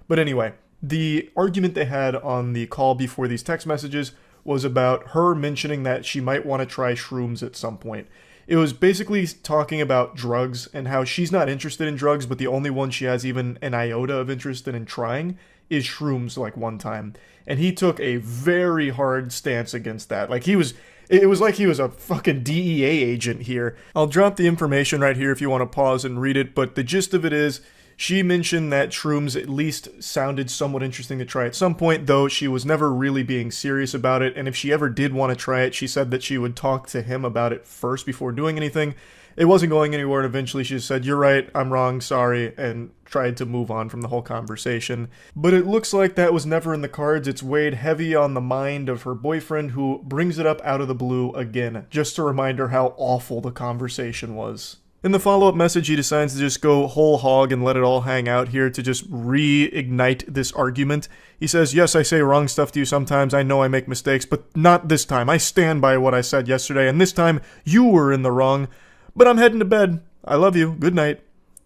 But anyway, the argument they had on the call before these text messages was about her mentioning that she might want to try shrooms at some point. It was basically talking about drugs and how she's not interested in drugs, but the only one she has even an iota of interest in trying is shrooms like one time. And he took a very hard stance against that. Like it was like he was a fucking DEA agent here. I'll drop the information right here if you want to pause and read it, but the gist of it is, she mentioned that shrooms at least sounded somewhat interesting to try at some point, though she was never really being serious about it, and if she ever did want to try it, she said that she would talk to him about it first before doing anything. It wasn't going anywhere, and eventually she just said, "You're right, I'm wrong, sorry," and tried to move on from the whole conversation. But it looks like that was never in the cards. It's weighed heavy on the mind of her boyfriend, who brings it up out of the blue again, just to remind her how awful the conversation was. In the follow-up message, he decides to just go whole hog and let it all hang out here to just reignite this argument. He says, "Yes, I say wrong stuff to you sometimes. I know I make mistakes, but not this time. I stand by what I said yesterday, and this time you were in the wrong. But I'm heading to bed. I love you. Good night."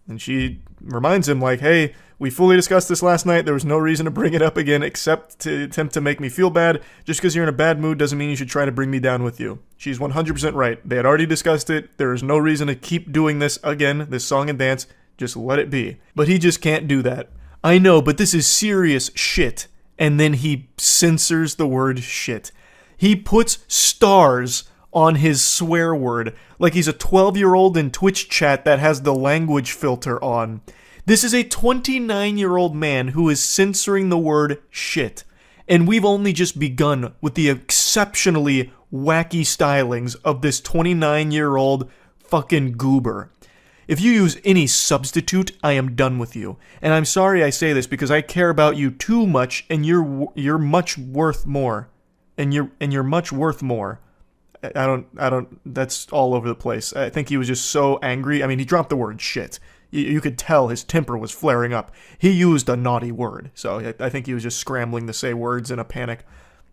And she reminds him, like, "Hey, we fully discussed this last night. There was no reason to bring it up again except to attempt to make me feel bad. Just because you're in a bad mood doesn't mean you should try to bring me down with you." She's 100% right. They had already discussed it. There is no reason to keep doing this again, this song and dance. Just let it be. But he just can't do that. "I know, but this is serious shit." And then he censors the word shit. He puts stars on his swear word, like he's a 12-year-old in Twitch chat that has the language filter on. This is a 29-year-old man who is censoring the word shit. And we've only just begun with the exceptionally wacky stylings of this 29-year-old fucking goober. If you use any substitute, I am done with you. And I'm sorry I say this because I care about you too much, and you're much worth more. And you're much worth more. I don't, that's all over the place. I think he was just so angry. I mean, he dropped the word shit. You could tell his temper was flaring up. He used a naughty word. So I think he was just scrambling to say words in a panic.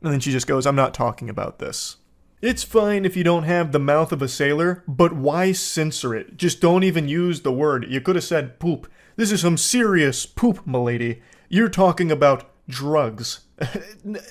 And then she just goes, I'm not talking about this. It's fine if you don't have the mouth of a sailor, but why censor it? Just don't even use the word. You could have said poop. This is some serious poop, milady. You're talking about drugs.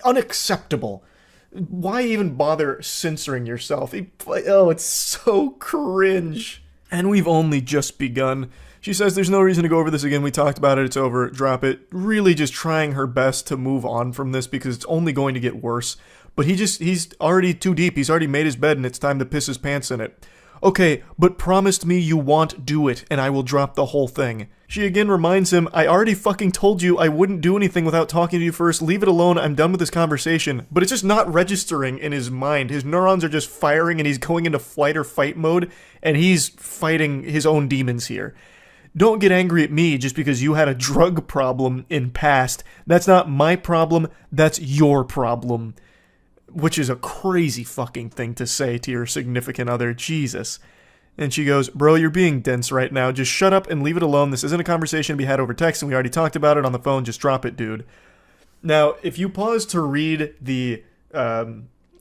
Unacceptable. Why even bother censoring yourself? Oh, it's so cringe. And we've only just begun. She says there's no reason to go over this again. We talked about it. It's over. Drop it. Really just trying her best to move on from this because it's only going to get worse. But he's already too deep. He's already made his bed and it's time to piss his pants in it. Okay, but promised me you won't do it and I will drop the whole thing. She again reminds him, I already fucking told you I wouldn't do anything without talking to you first. Leave it alone. I'm done with this conversation. But it's just not registering in his mind. His neurons are just firing and he's going into flight or fight mode and he's fighting his own demons here. Don't get angry at me just because you had a drug problem in past. That's not my problem. That's your problem. Which is a crazy fucking thing to say to your significant other. Jesus. And she goes, bro, you're being dense right now. Just shut up and leave it alone. This isn't a conversation to be had over text, and we already talked about it on the phone. Just drop it, dude. Now, if you pause to read the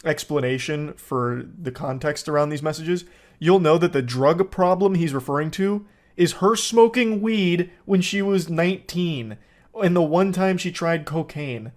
explanation for the context around these messages, you'll know that the drug problem he's referring to is her smoking weed when she was 19, and the one time she tried cocaine.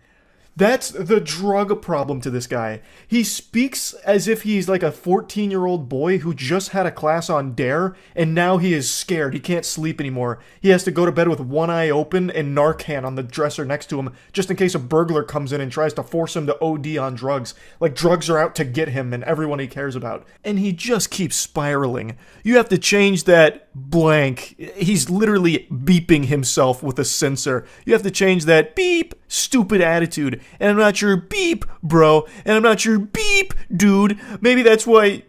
That's the drug problem to this guy. He speaks as if he's like a 14-year-old boy who just had a class on Dare, and now he is scared. He can't sleep anymore. He has to go to bed with one eye open and Narcan on the dresser next to him, just in case a burglar comes in and tries to force him to OD on drugs. Like drugs are out to get him and everyone he cares about. And he just keeps spiraling. You have to change that blank. He's literally beeping himself with a sensor. You have to change that beep, stupid attitude. And I'm not your beep, bro. And I'm not your beep, dude. Maybe that's why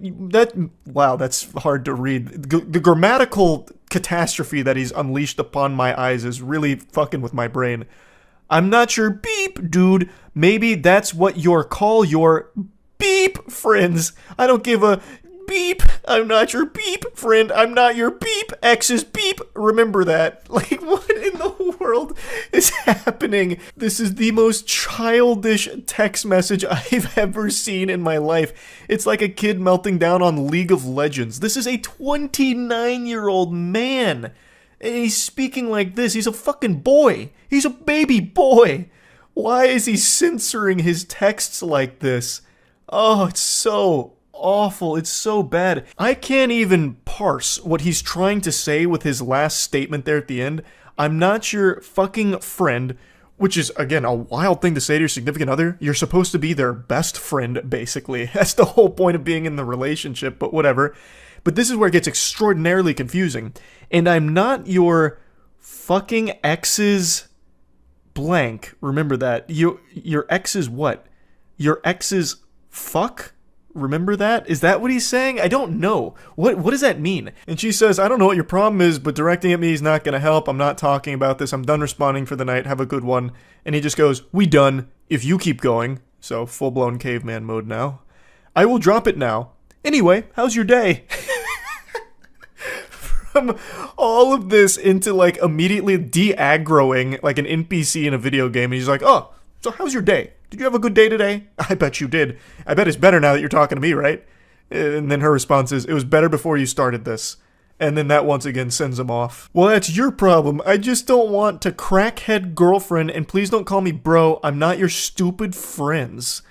wow, that's hard to read. The grammatical catastrophe that he's unleashed upon my eyes is really fucking with my brain. I'm not your beep, dude. Maybe that's what you're call your beep friends. I don't give a beep. I'm not your beep friend. I'm not your beep. X is beep. Remember that. Like, what in the world is happening? This is the most childish text message I've ever seen in my life. It's like a kid melting down on League of Legends. This is a 29-year-old man. And he's speaking like this. He's a fucking boy. He's a baby boy. Why is he censoring his texts like this? Oh, it's so awful. It's so bad. I can't even parse what he's trying to say with his last statement there at the end. I'm not your fucking friend, which is, again, a wild thing to say to your significant other. You're supposed to be their best friend, basically. That's the whole point of being in the relationship, but whatever. But this is where it gets extraordinarily confusing. And I'm not your fucking ex's blank. Remember that. Your ex's what? Your ex's fuck? Remember that? Is that what he's saying? I don't know. What does that mean? And she says, I don't know what your problem is, but directing at me is not going to help. I'm not talking about this. I'm done responding for the night. Have a good one. And he just goes, we done. If you keep going. So full-blown caveman mode now. I will drop it now. Anyway, how's your day? From all of this into like immediately de-aggroing like an NPC in a video game. And he's like, oh, so how's your day? Did you have a good day today? I bet you did. I bet it's better now that you're talking to me, right? And then her response is, it was better before you started this. And then that once again sends him off. Well, that's your problem. I just don't want to crackhead girlfriend, and please don't call me bro. I'm not your stupid friends.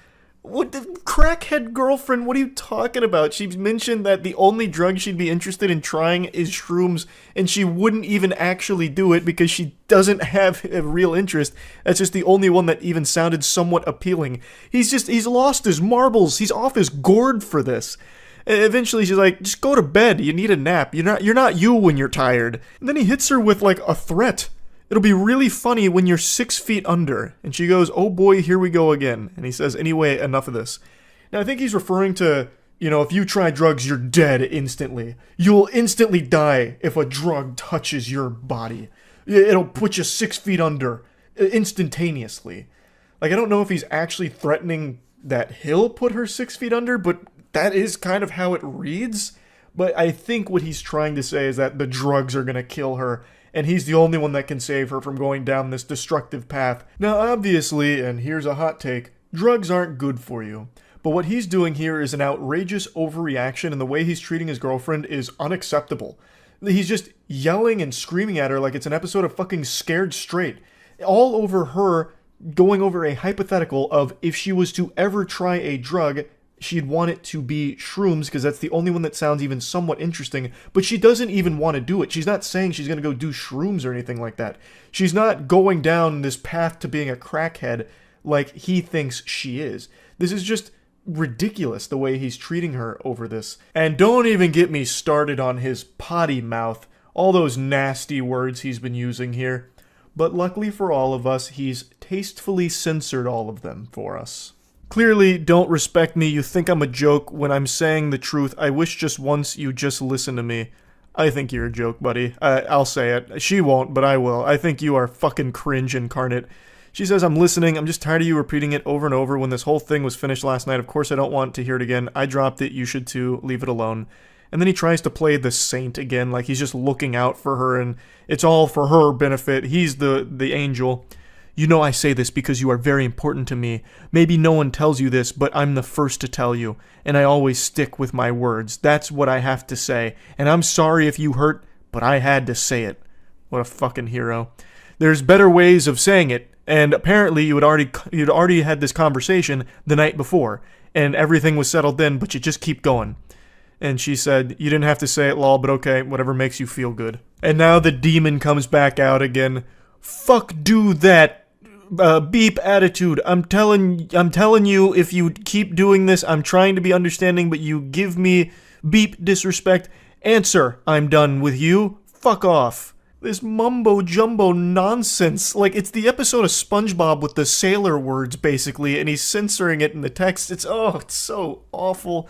What the crackhead girlfriend? What are you talking about? She's mentioned that the only drug she'd be interested in trying is shrooms, and she wouldn't even actually do it because she doesn't have a real interest. That's just the only one that even sounded somewhat appealing. He's lost his marbles. He's off his gourd for this. And eventually she's like, just go to bed. You need a nap. You're not you when you're tired. And then he hits her with like a threat. It'll be really funny when you're 6 feet under. And she goes, oh boy, here we go again. And he says, anyway, enough of this. Now, I think he's referring to, if you try drugs, you're dead instantly. You'll instantly die if a drug touches your body. It'll put you 6 feet under instantaneously. Like, I don't know if he's actually threatening that he'll put her 6 feet under, but that is kind of how it reads. But I think what he's trying to say is that the drugs are going to kill her, and he's the only one that can save her from going down this destructive path. Now, obviously, and here's a hot take, drugs aren't good for you. But what he's doing here is an outrageous overreaction, and the way he's treating his girlfriend is unacceptable. He's just yelling and screaming at her like it's an episode of fucking Scared Straight. All over her going over a hypothetical of if she was to ever try a drug, she'd want it to be shrooms because that's the only one that sounds even somewhat interesting, but she doesn't even want to do it. She's not saying she's going to go do shrooms or anything like that. She's not going down this path to being a crackhead like he thinks she is. This is just ridiculous the way he's treating her over this. And don't even get me started on his potty mouth, all those nasty words he's been using here. But luckily for all of us, he's tastefully censored all of them for us. Clearly don't respect me, you think I'm a joke when I'm saying the truth. I wish just once you'd just listen to me. I think you're a joke, buddy. I'll say it. She won't, but I will. I think you are fucking cringe incarnate. She says, I'm listening. I'm just tired of you repeating it over and over. When this whole thing was finished last night, of course I don't want to hear it again. I dropped it. You should too. Leave it alone. And then he tries to play the saint again, like he's just looking out for her, and it's all for her benefit. He's the angel. You know I say this because you are very important to me. Maybe no one tells you this, but I'm the first to tell you, and I always stick with my words. That's what I have to say, and I'm sorry if you hurt, but I had to say it. What a fucking hero. There's better ways of saying it, and apparently you'd already had this conversation the night before, and everything was settled then, but you just keep going. And she said, you didn't have to say it, lol, but okay, whatever makes you feel good. And now the demon comes back out again. Fuck do that, beep attitude. I'm telling you, if you keep doing this, I'm trying to be understanding, but you give me beep disrespect. Answer, I'm done with you. Fuck off. This mumbo-jumbo nonsense. Like, it's the episode of SpongeBob with the sailor words, basically, and he's censoring it in the text. It's so awful.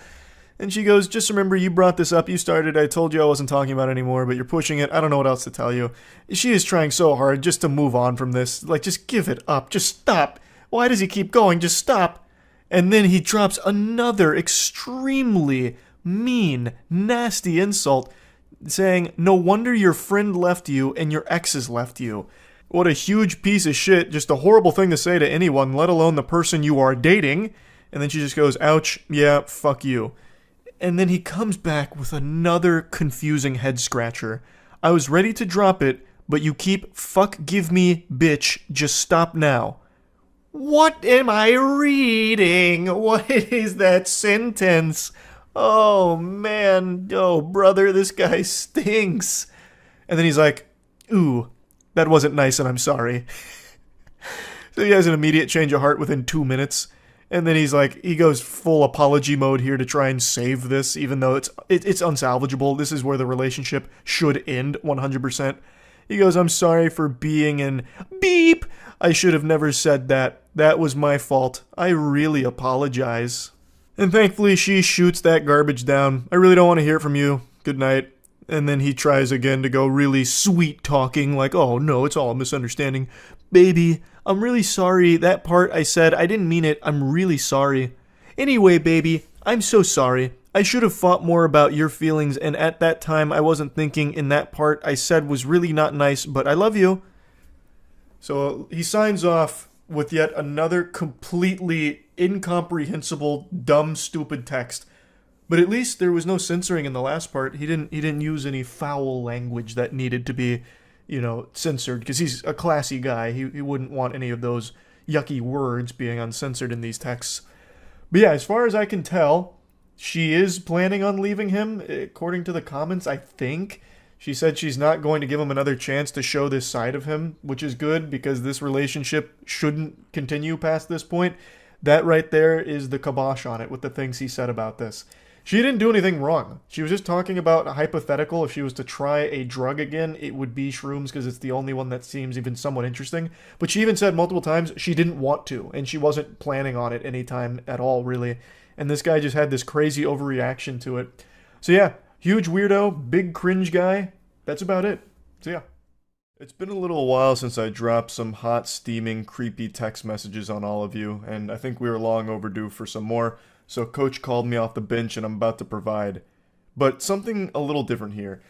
And she goes, just remember, you brought this up, you started, I told you I wasn't talking about it anymore, but you're pushing it, I don't know what else to tell you. She is trying so hard just to move on from this, like, just give it up, just stop. Why does he keep going? Just stop. And then he drops another extremely mean, nasty insult, saying, no wonder your friend left you and your exes left you. What a huge piece of shit, just a horrible thing to say to anyone, let alone the person you are dating. And then she just goes, ouch, yeah, fuck you. And then he comes back with another confusing head scratcher. I was ready to drop it, but you keep fuck give me bitch, just stop now. What am I reading? What is that sentence? Oh man, oh brother, this guy stinks. And then he's like, ooh, that wasn't nice and I'm sorry. So he has an immediate change of heart within 2 minutes. And then he's like, he goes full apology mode here to try and save this, even though it's unsalvageable. This is where the relationship should end 100%. He goes, I'm sorry for being an beep. I should have never said that. That was my fault. I really apologize. And thankfully, she shoots that garbage down. I really don't want to hear from you. Good night. And then he tries again to go really sweet talking, like, oh no, it's all a misunderstanding. Baby, I'm really sorry. That part I said, I didn't mean it. I'm really sorry. Anyway, baby, I'm so sorry. I should have thought more about your feelings, and at that time I wasn't thinking, in that part I said was really not nice, but I love you. So he signs off with yet another completely incomprehensible, dumb, stupid text. But at least there was no censoring in the last part. He didn't use any foul language that needed to be, censored, because he's a classy guy. He wouldn't want any of those yucky words being uncensored in these texts. But yeah, as far as I can tell, she is planning on leaving him, according to the comments, I think. She said she's not going to give him another chance to show this side of him, which is good, because this relationship shouldn't continue past this point. That right there is the kibosh on it with the things he said about this. She didn't do anything wrong. She was just talking about a hypothetical. If she was to try a drug again, it would be shrooms because it's the only one that seems even somewhat interesting. But she even said multiple times she didn't want to, and she wasn't planning on it anytime at all, really. And this guy just had this crazy overreaction to it. So yeah, huge weirdo, big cringe guy. That's about it. So yeah. It's been a little while since I dropped some hot, steaming, creepy text messages on all of you, and I think we were long overdue for some more. So Coach called me off the bench and I'm about to provide. But something a little different here.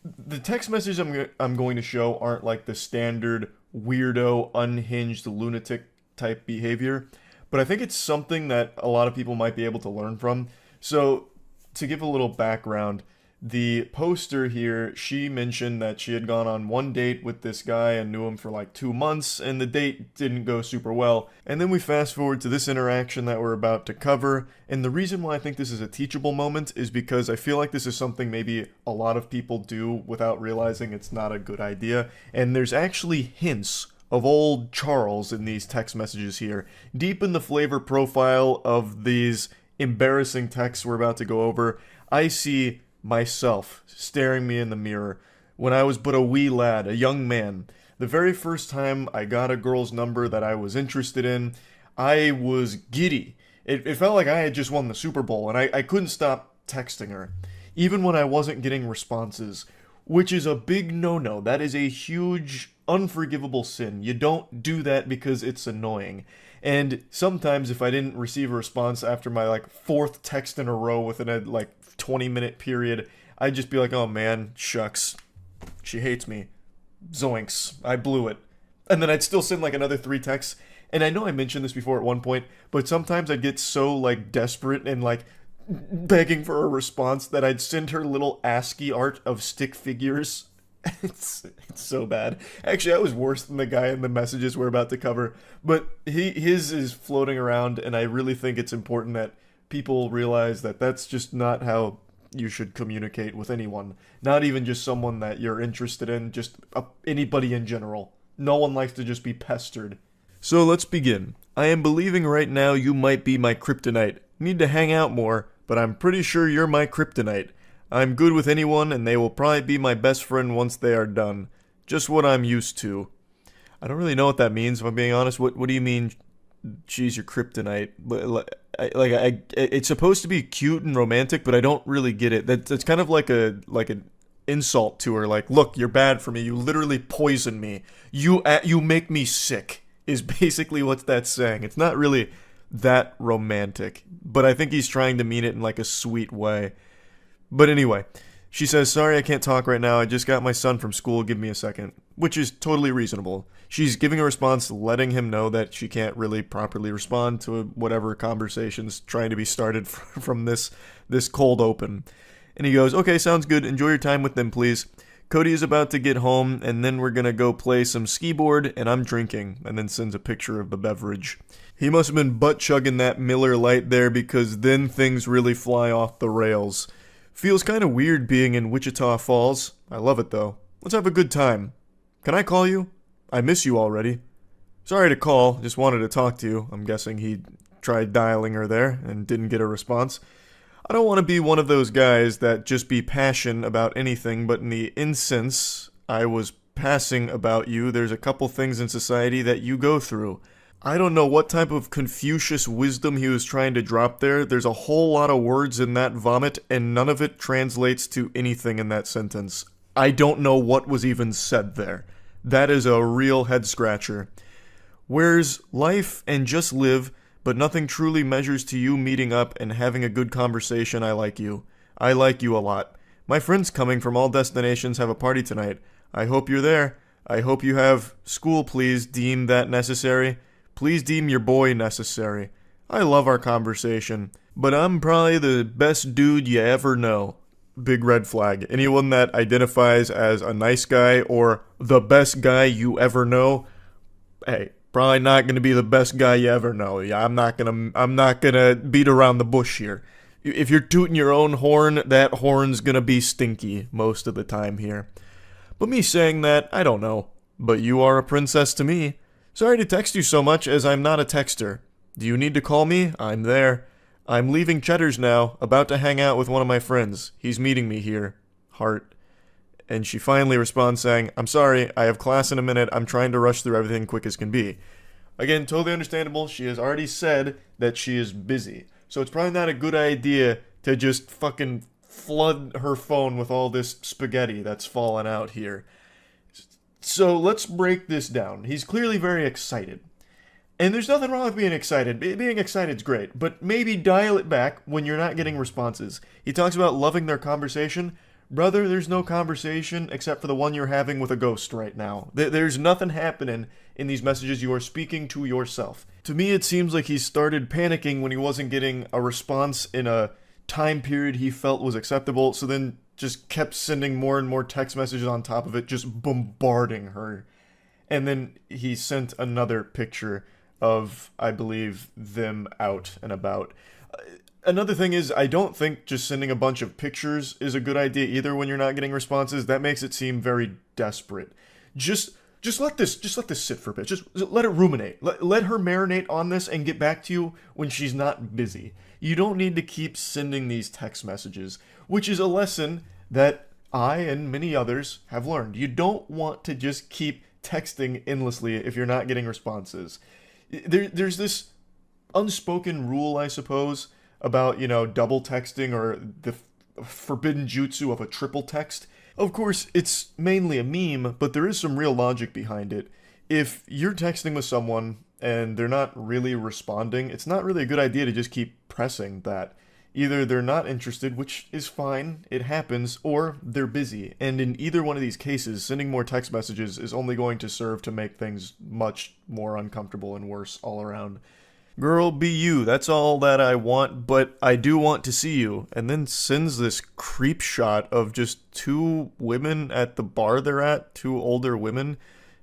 The text messages I'm going to show aren't like the standard weirdo, unhinged, lunatic type behavior. But I think it's something that a lot of people might be able to learn from. So to give a little background, the poster here, she mentioned that she had gone on one date with this guy and knew him for like 2 months, and the date didn't go super well. And then we fast forward to this interaction that we're about to cover, and the reason why I think this is a teachable moment is because I feel like this is something maybe a lot of people do without realizing it's not a good idea, and there's actually hints of old Charles in these text messages here, deep in the flavor profile of these embarrassing texts we're about to go over. I see myself staring me in the mirror when I was but a wee lad, a young man. The very first time I got a girl's number that I was interested in, I was giddy. It felt like I had just won the Super Bowl, and I couldn't stop texting her, even when I wasn't getting responses, which is a big no-no. That is a huge, unforgivable sin. You don't do that because it's annoying. And sometimes if I didn't receive a response after my like 4th text in a row within a like 20-minute period, I'd just be like, oh man, shucks, she hates me, zoinks, I blew it. And then I'd still send like another 3 texts. And I know I mentioned this before at one point, but sometimes I'd get so like desperate and like begging for a response that I'd send her little ASCII art of stick figures. It's so bad. Actually, I was worse than the guy in the messages we're about to cover, but his is floating around, and I really think it's important that people realize that that's just not how you should communicate with anyone. Not even just someone that you're interested in, just anybody in general. No one likes to just be pestered. So let's begin. I am believing right now you might be my kryptonite. Need to hang out more, but I'm pretty sure you're my kryptonite. I'm good with anyone, and they will probably be my best friend once they are done. Just what I'm used to. I don't really know what that means, if I'm being honest. What do you mean, she's your kryptonite? It's supposed to be cute and romantic, but I don't really get it. That's kind of like an insult to her. Like, look, you're bad for me. You literally poison me. You make me sick, is basically what that's saying. It's not really that romantic, but I think he's trying to mean it in like a sweet way. But anyway, she says, sorry I can't talk right now, I just got my son from school, give me a second. Which is totally reasonable. She's giving a response, letting him know that she can't really properly respond to whatever conversation's trying to be started from this cold open. And he goes, okay, sounds good, enjoy your time with them, please. Cody is about to get home, and then we're gonna go play some skee board, and I'm drinking, and then sends a picture of the beverage. He must have been butt-chugging that Miller Lite there, because then things really fly off the rails. Feels kind of weird being in Wichita Falls. I love it though. Let's have a good time. Can I call you? I miss you already. Sorry to call, just wanted to talk to you. I'm guessing he tried dialing her there and didn't get a response. I don't want to be one of those guys that just be passionate about anything, but in the instance I was passing about you, there's a couple things in society that you go through. I don't know what type of Confucius wisdom he was trying to drop there. There's a whole lot of words in that vomit, and none of it translates to anything in that sentence. I don't know what was even said there. That is a real head-scratcher. Where's life and just live, but nothing truly measures to you meeting up and having a good conversation. I like you. I like you a lot. My friends coming from all destinations have a party tonight. I hope you're there. I hope you have school, please deem that necessary. Please deem your boy necessary. I love our conversation, but I'm probably the best dude you ever know. Big red flag. Anyone that identifies as a nice guy or the best guy you ever know, hey, probably not going to be the best guy you ever know. Yeah, I'm not gonna beat around the bush here. If you're tooting your own horn, that horn's gonna be stinky most of the time here. But me saying that, I don't know. But you are a princess to me. Sorry to text you so much as I'm not a texter. Do you need to call me? I'm there. I'm leaving Cheddar's now, about to hang out with one of my friends. He's meeting me here. Heart. And she finally responds saying, I'm sorry, I have class in a minute. I'm trying to rush through everything quick as can be. Again, totally understandable. She has already said that she is busy. So it's probably not a good idea to just fucking flood her phone with all this spaghetti that's fallen out here. So let's break this down. He's clearly very excited. And there's nothing wrong with being excited. Being excited's great, but maybe dial it back when you're not getting responses. He talks about loving their conversation. Brother, there's no conversation except for the one you're having with a ghost right now. There's nothing happening in these messages. You are speaking to yourself. To me, it seems like he started panicking when he wasn't getting a response in a time period he felt was acceptable, so then just kept sending more and more text messages on top of it, just bombarding her. And then he sent another picture of, I believe, them out and about. Another thing is, I don't think just sending a bunch of pictures is a good idea either when you're not getting responses. That makes it seem very desperate. Just let this sit for a bit. Just let it ruminate. Let her marinate on this and get back to you when she's not busy. You don't need to keep sending these text messages, which is a lesson that I and many others have learned. You don't want to just keep texting endlessly if you're not getting responses. There's this unspoken rule, I suppose, about, double texting or the forbidden jutsu of a triple text. Of course, it's mainly a meme, but there is some real logic behind it. If you're texting with someone and they're not really responding, it's not really a good idea to just keep pressing that. Either they're not interested, which is fine, it happens, or they're busy. And in either one of these cases, sending more text messages is only going to serve to make things much more uncomfortable and worse all around. Girl, be you, that's all that I want, but I do want to see you. And then sends this creep shot of just two women at the bar they're at, two older women.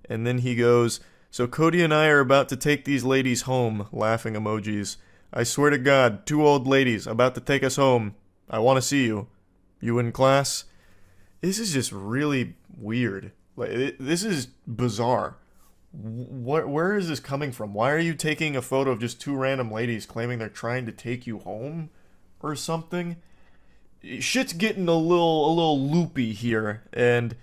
And then he goes, so Cody and I are about to take these ladies home, laughing emojis. I swear to God, two old ladies about to take us home. I want to see you. You in class? This is just really weird. This is bizarre. Where is this coming from? Why are you taking a photo of just two random ladies claiming they're trying to take you home or something? Shit's getting a little loopy here, and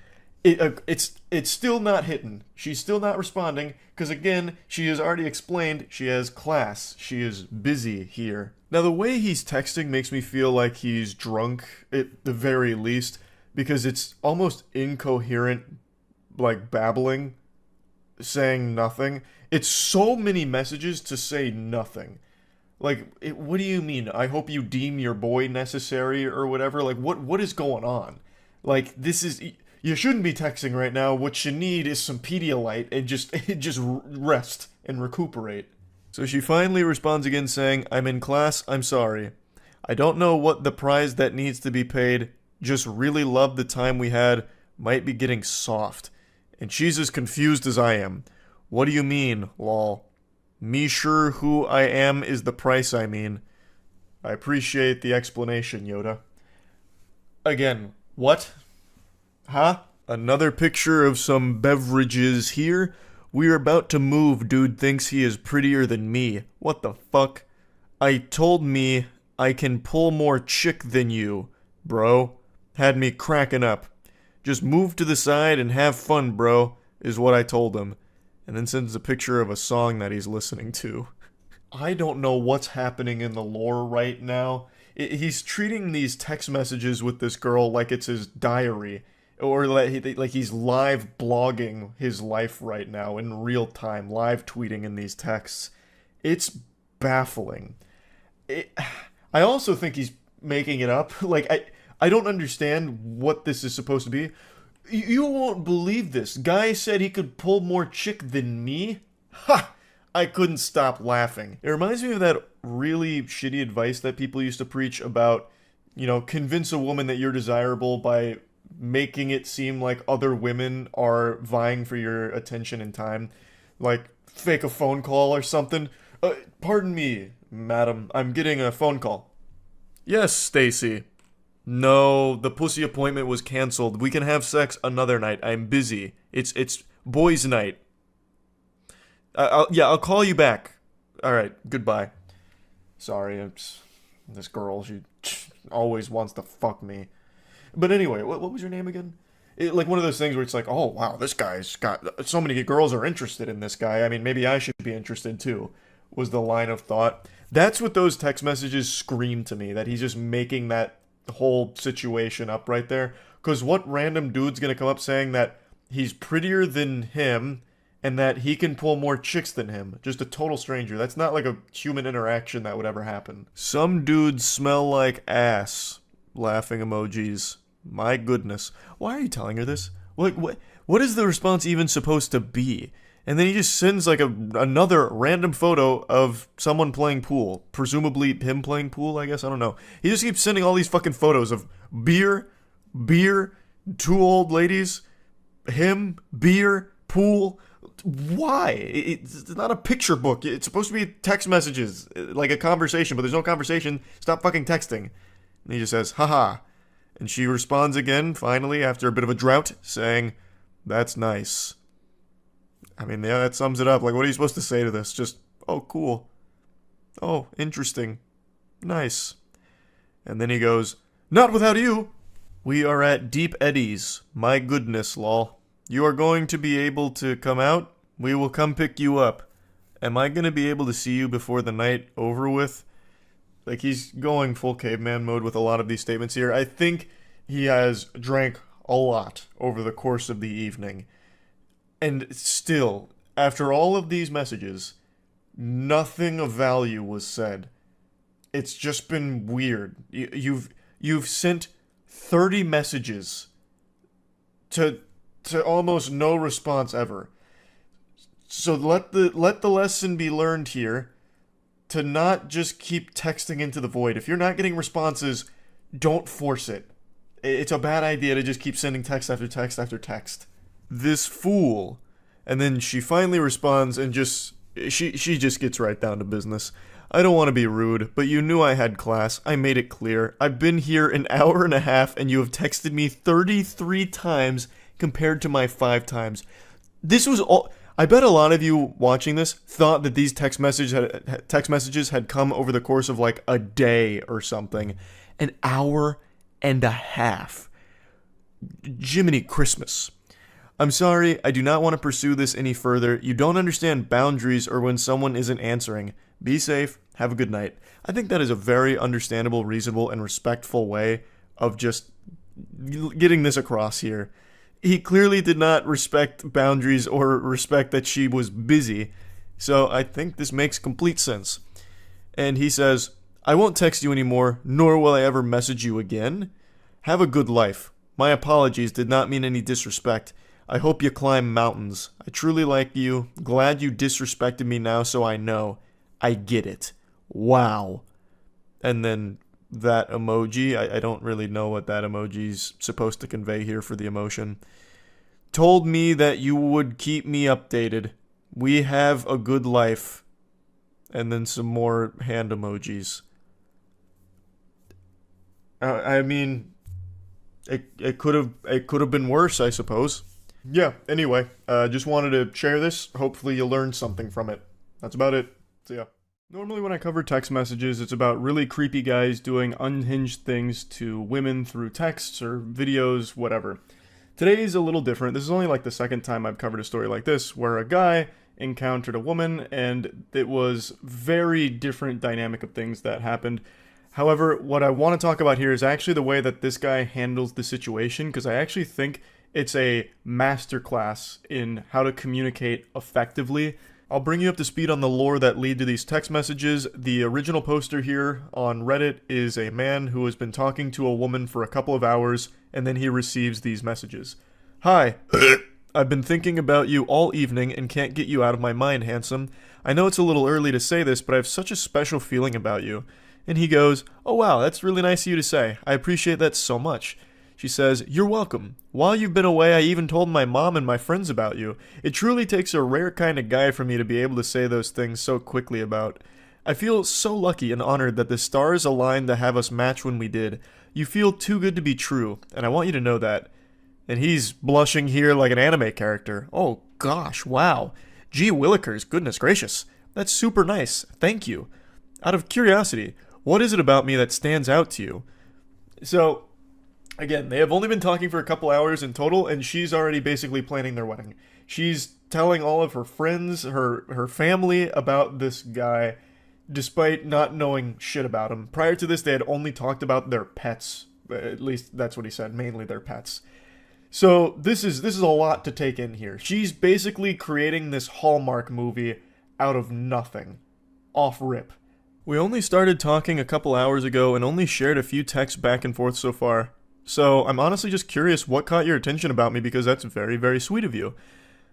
it's still not hitting. She's still not responding, because again, she has already explained she has class. She is busy here. Now, the way he's texting makes me feel like he's drunk, at the very least, because it's almost incoherent, like babbling, saying nothing. It's so many messages to say nothing. Like, what do you mean? I hope you deem your boy necessary or whatever? Like, what is going on? Like, this is... You shouldn't be texting right now. What you need is some Pedialyte and just rest and recuperate. So she finally responds again saying, I'm in class, I'm sorry. I don't know what the prize that needs to be paid. Just really love the time we had. Might be getting soft. And she's as confused as I am. What do you mean, lol? Me sure who I am is the price I mean. I appreciate the explanation, Yoda. Again, what? Huh? Another picture of some beverages here. We're about to move. Dude thinks he is prettier than me. What the fuck? I told me I can pull more chick than you, bro. Had me cracking up. Just move to the side and have fun, bro, is what I told him. And then sends a picture of a song that he's listening to. I don't know what's happening in the lore right now. He's treating these text messages with this girl like it's his diary. Or like he's live blogging his life right now in real time, live tweeting in these texts. It's baffling. I also think he's making it up. Like, I don't understand what this is supposed to be. You won't believe this. Guy said he could pull more chick than me? Ha! I couldn't stop laughing. It reminds me of that really shitty advice that people used to preach about, convince a woman that you're desirable by making it seem like other women are vying for your attention and time. Like, fake a phone call or something. Pardon me, madam. I'm getting a phone call. Yes, Stacy. No, the pussy appointment was canceled. We can have sex another night. I'm busy. It's boys' night. I'll call you back. Alright, goodbye. Sorry, This girl, she always wants to fuck me. But anyway, what was your name again? Like one of those things where it's like, oh wow, this guy's got so many girls are interested in this guy. I mean, maybe I should be interested too, was the line of thought. That's what those text messages scream to me, that he's just making that whole situation up right there. Because what random dude's gonna come up saying that he's prettier than him and that he can pull more chicks than him? Just a total stranger. That's not like a human interaction that would ever happen. Some dudes smell like ass. Laughing emojis. My goodness. Why are you telling her this? Like, what is the response even supposed to be? And then he just sends like another random photo of someone playing pool. Presumably him playing pool, I guess. I don't know. He just keeps sending all these fucking photos of beer, two old ladies, him, beer, pool. Why? It's not a picture book. It's supposed to be text messages, like a conversation, but there's no conversation. Stop fucking texting. And he just says, haha. And she responds again, finally, after a bit of a drought, saying, that's nice. I mean, yeah, that sums it up. Like, what are you supposed to say to this? Just, oh, cool. Oh, interesting. Nice. And then he goes, not without you. We are at Deep Eddies. My goodness, lol. You are going to be able to come out? We will come pick you up. Am I going to be able to see you before the night over with? Like, he's going full caveman mode with a lot of these statements here. I think he has drank a lot over the course of the evening. And still, after all of these messages, nothing of value was said. It's just been weird. You've sent 30 messages to almost no response ever. So let the lesson be learned here to not just keep texting into the void. If you're not getting responses, don't force it. It's a bad idea to just keep sending text after text after text. This fool. And then she finally responds and she just gets right down to business. I don't want to be rude, but you knew I had class. I made it clear. I've been here an hour and a half and you have texted me 33 times compared to my 5 times. This was all... I bet a lot of you watching this thought that these text messages had come over the course of like a day or something. An hour and a half. Jiminy Christmas. I'm sorry, I do not want to pursue this any further. You don't understand boundaries or when someone isn't answering. Be safe. Have a good night. I think that is a very understandable, reasonable, and respectful way of just getting this across here. He clearly did not respect boundaries or respect that she was busy, so I think this makes complete sense. And he says, I won't text you anymore, nor will I ever message you again. Have a good life. My apologies did not mean any disrespect. I hope you climb mountains. I truly like you. Glad you disrespected me now so I know. I get it. Wow. And then that emoji, I don't really know what that emoji's supposed to convey here for the emotion. Told me that you would keep me updated. We have a good life. And then some more hand emojis. I mean, it could have been worse, I suppose. Yeah, anyway, just wanted to share this. Hopefully you learned something from it. That's about it. See ya. Normally when I cover text messages, it's about really creepy guys doing unhinged things to women through texts or videos, whatever. Today is a little different. This is only like the second time I've covered a story like this, where a guy encountered a woman, and it was very different dynamic of things that happened. However, what I want to talk about here is actually the way that this guy handles the situation, because I actually think it's a masterclass in how to communicate effectively. I'll bring you up to speed on the lore that lead to these text messages. The original poster here on Reddit is a man who has been talking to a woman for a couple of hours, and then he receives these messages. Hi. I've been thinking about you all evening and can't get you out of my mind, handsome. I know it's a little early to say this, but I have such a special feeling about you. And he goes, oh wow, that's really nice of you to say. I appreciate that so much. She says, you're welcome. While you've been away, I even told my mom and my friends about you. It truly takes a rare kind of guy for me to be able to say those things so quickly about. I feel so lucky and honored that the stars aligned to have us match when we did. You feel too good to be true, and I want you to know that. And he's blushing here like an anime character. Oh gosh, wow. Gee willikers, goodness gracious. That's super nice. Thank you. Out of curiosity, What is it about me that stands out to you? So, again, they have only been talking for a couple hours in total, and she's already basically planning their wedding. She's telling all of her friends, her family about this guy, despite not knowing shit about him. Prior to this, they had only talked about their pets. At least that's what he said, mainly their pets. So this is a lot to take in here. She's basically creating this Hallmark movie out of nothing. Off rip. We only started talking a couple hours ago and only shared a few texts back and forth so far. So I'm honestly just curious what caught your attention about me, because that's very, very sweet of you.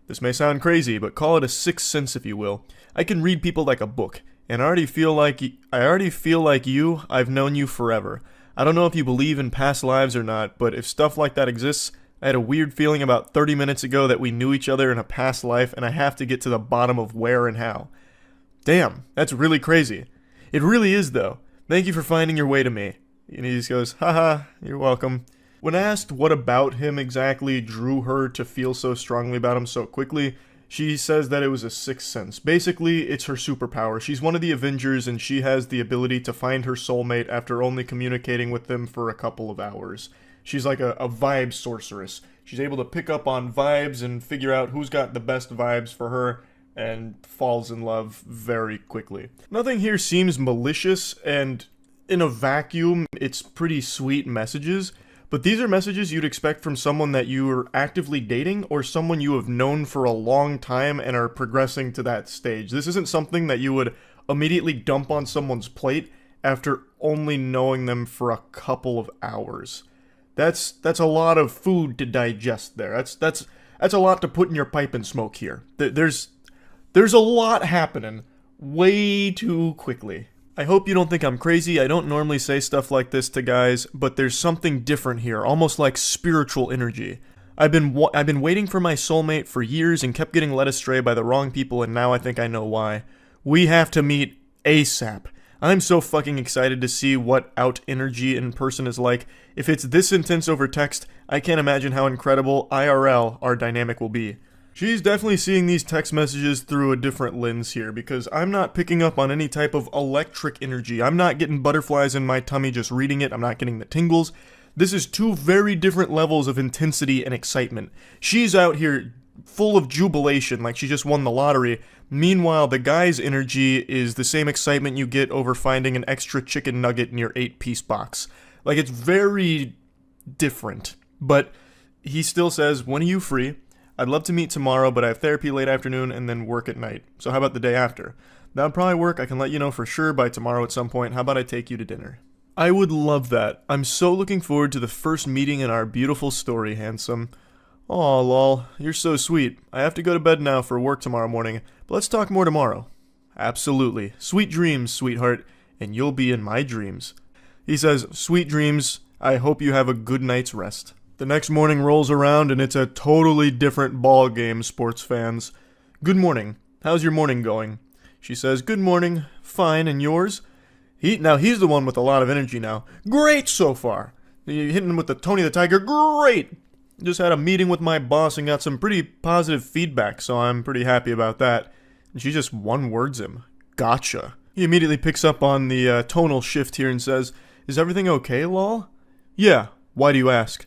This may sound crazy, but call it a sixth sense if you will. I can read people like a book, and I already feel like you, I've known you forever. I don't know if you believe in past lives or not, but if stuff like that exists, I had a weird feeling about 30 minutes ago that we knew each other in a past life, and I have to get to the bottom of where and how. Damn, that's really crazy. It really is, though. Thank you for finding your way to me. And he just goes, haha, you're welcome. When asked what about him exactly drew her to feel so strongly about him so quickly, she says that it was a sixth sense. Basically, it's her superpower. She's one of the Avengers, and she has the ability to find her soulmate after only communicating with them for a couple of hours. She's like a vibe sorceress. She's able to pick up on vibes and figure out who's got the best vibes for her, and falls in love very quickly. Nothing here seems malicious, and in a vacuum, it's pretty sweet messages, but these are messages you'd expect from someone that you are actively dating or someone you have known for a long time and are progressing to that stage. This isn't something that you would immediately dump on someone's plate after only knowing them for a couple of hours. That's a lot of food to digest there. That's a lot to put in your pipe and smoke here. There's a lot happening way too quickly. I hope you don't think I'm crazy. I don't normally say stuff like this to guys, but there's something different here, almost like spiritual energy. I've been waiting for my soulmate for years and kept getting led astray by the wrong people, and now I think I know why. We have to meet ASAP. I'm so fucking excited to see what out energy in person is like. If it's this intense over text, I can't imagine how incredible IRL our dynamic will be. She's definitely seeing these text messages through a different lens here, because I'm not picking up on any type of electric energy. I'm not getting butterflies in my tummy just reading it. I'm not getting the tingles. This is two very different levels of intensity and excitement. She's out here full of jubilation, like she just won the lottery. Meanwhile, the guy's energy is the same excitement you get over finding an extra chicken nugget in your 8-piece box. Like, it's very different. But he still says, when are you free? I'd love to meet tomorrow, but I have therapy late afternoon and then work at night. So how about the day after? That would probably work. I can let you know for sure by tomorrow at some point. How about I take you to dinner? I would love that. I'm so looking forward to the first meeting in our beautiful story, handsome. Aw, lol. You're so sweet. I have to go to bed now for work tomorrow morning, but let's talk more tomorrow. Absolutely. Sweet dreams, sweetheart, and you'll be in my dreams. He says, sweet dreams. I hope you have a good night's rest. The next morning rolls around and it's a totally different ball game, sports fans. Good morning. How's your morning going? She says, good morning. Fine, and yours? He's the one with a lot of energy now. Great so far. You're hitting him with the Tony the Tiger. Great. Just had a meeting with my boss and got some pretty positive feedback, so I'm pretty happy about that. And she just one-words him. Gotcha. He immediately picks up on the tonal shift here and says, is everything okay, lol? Yeah. Why do you ask?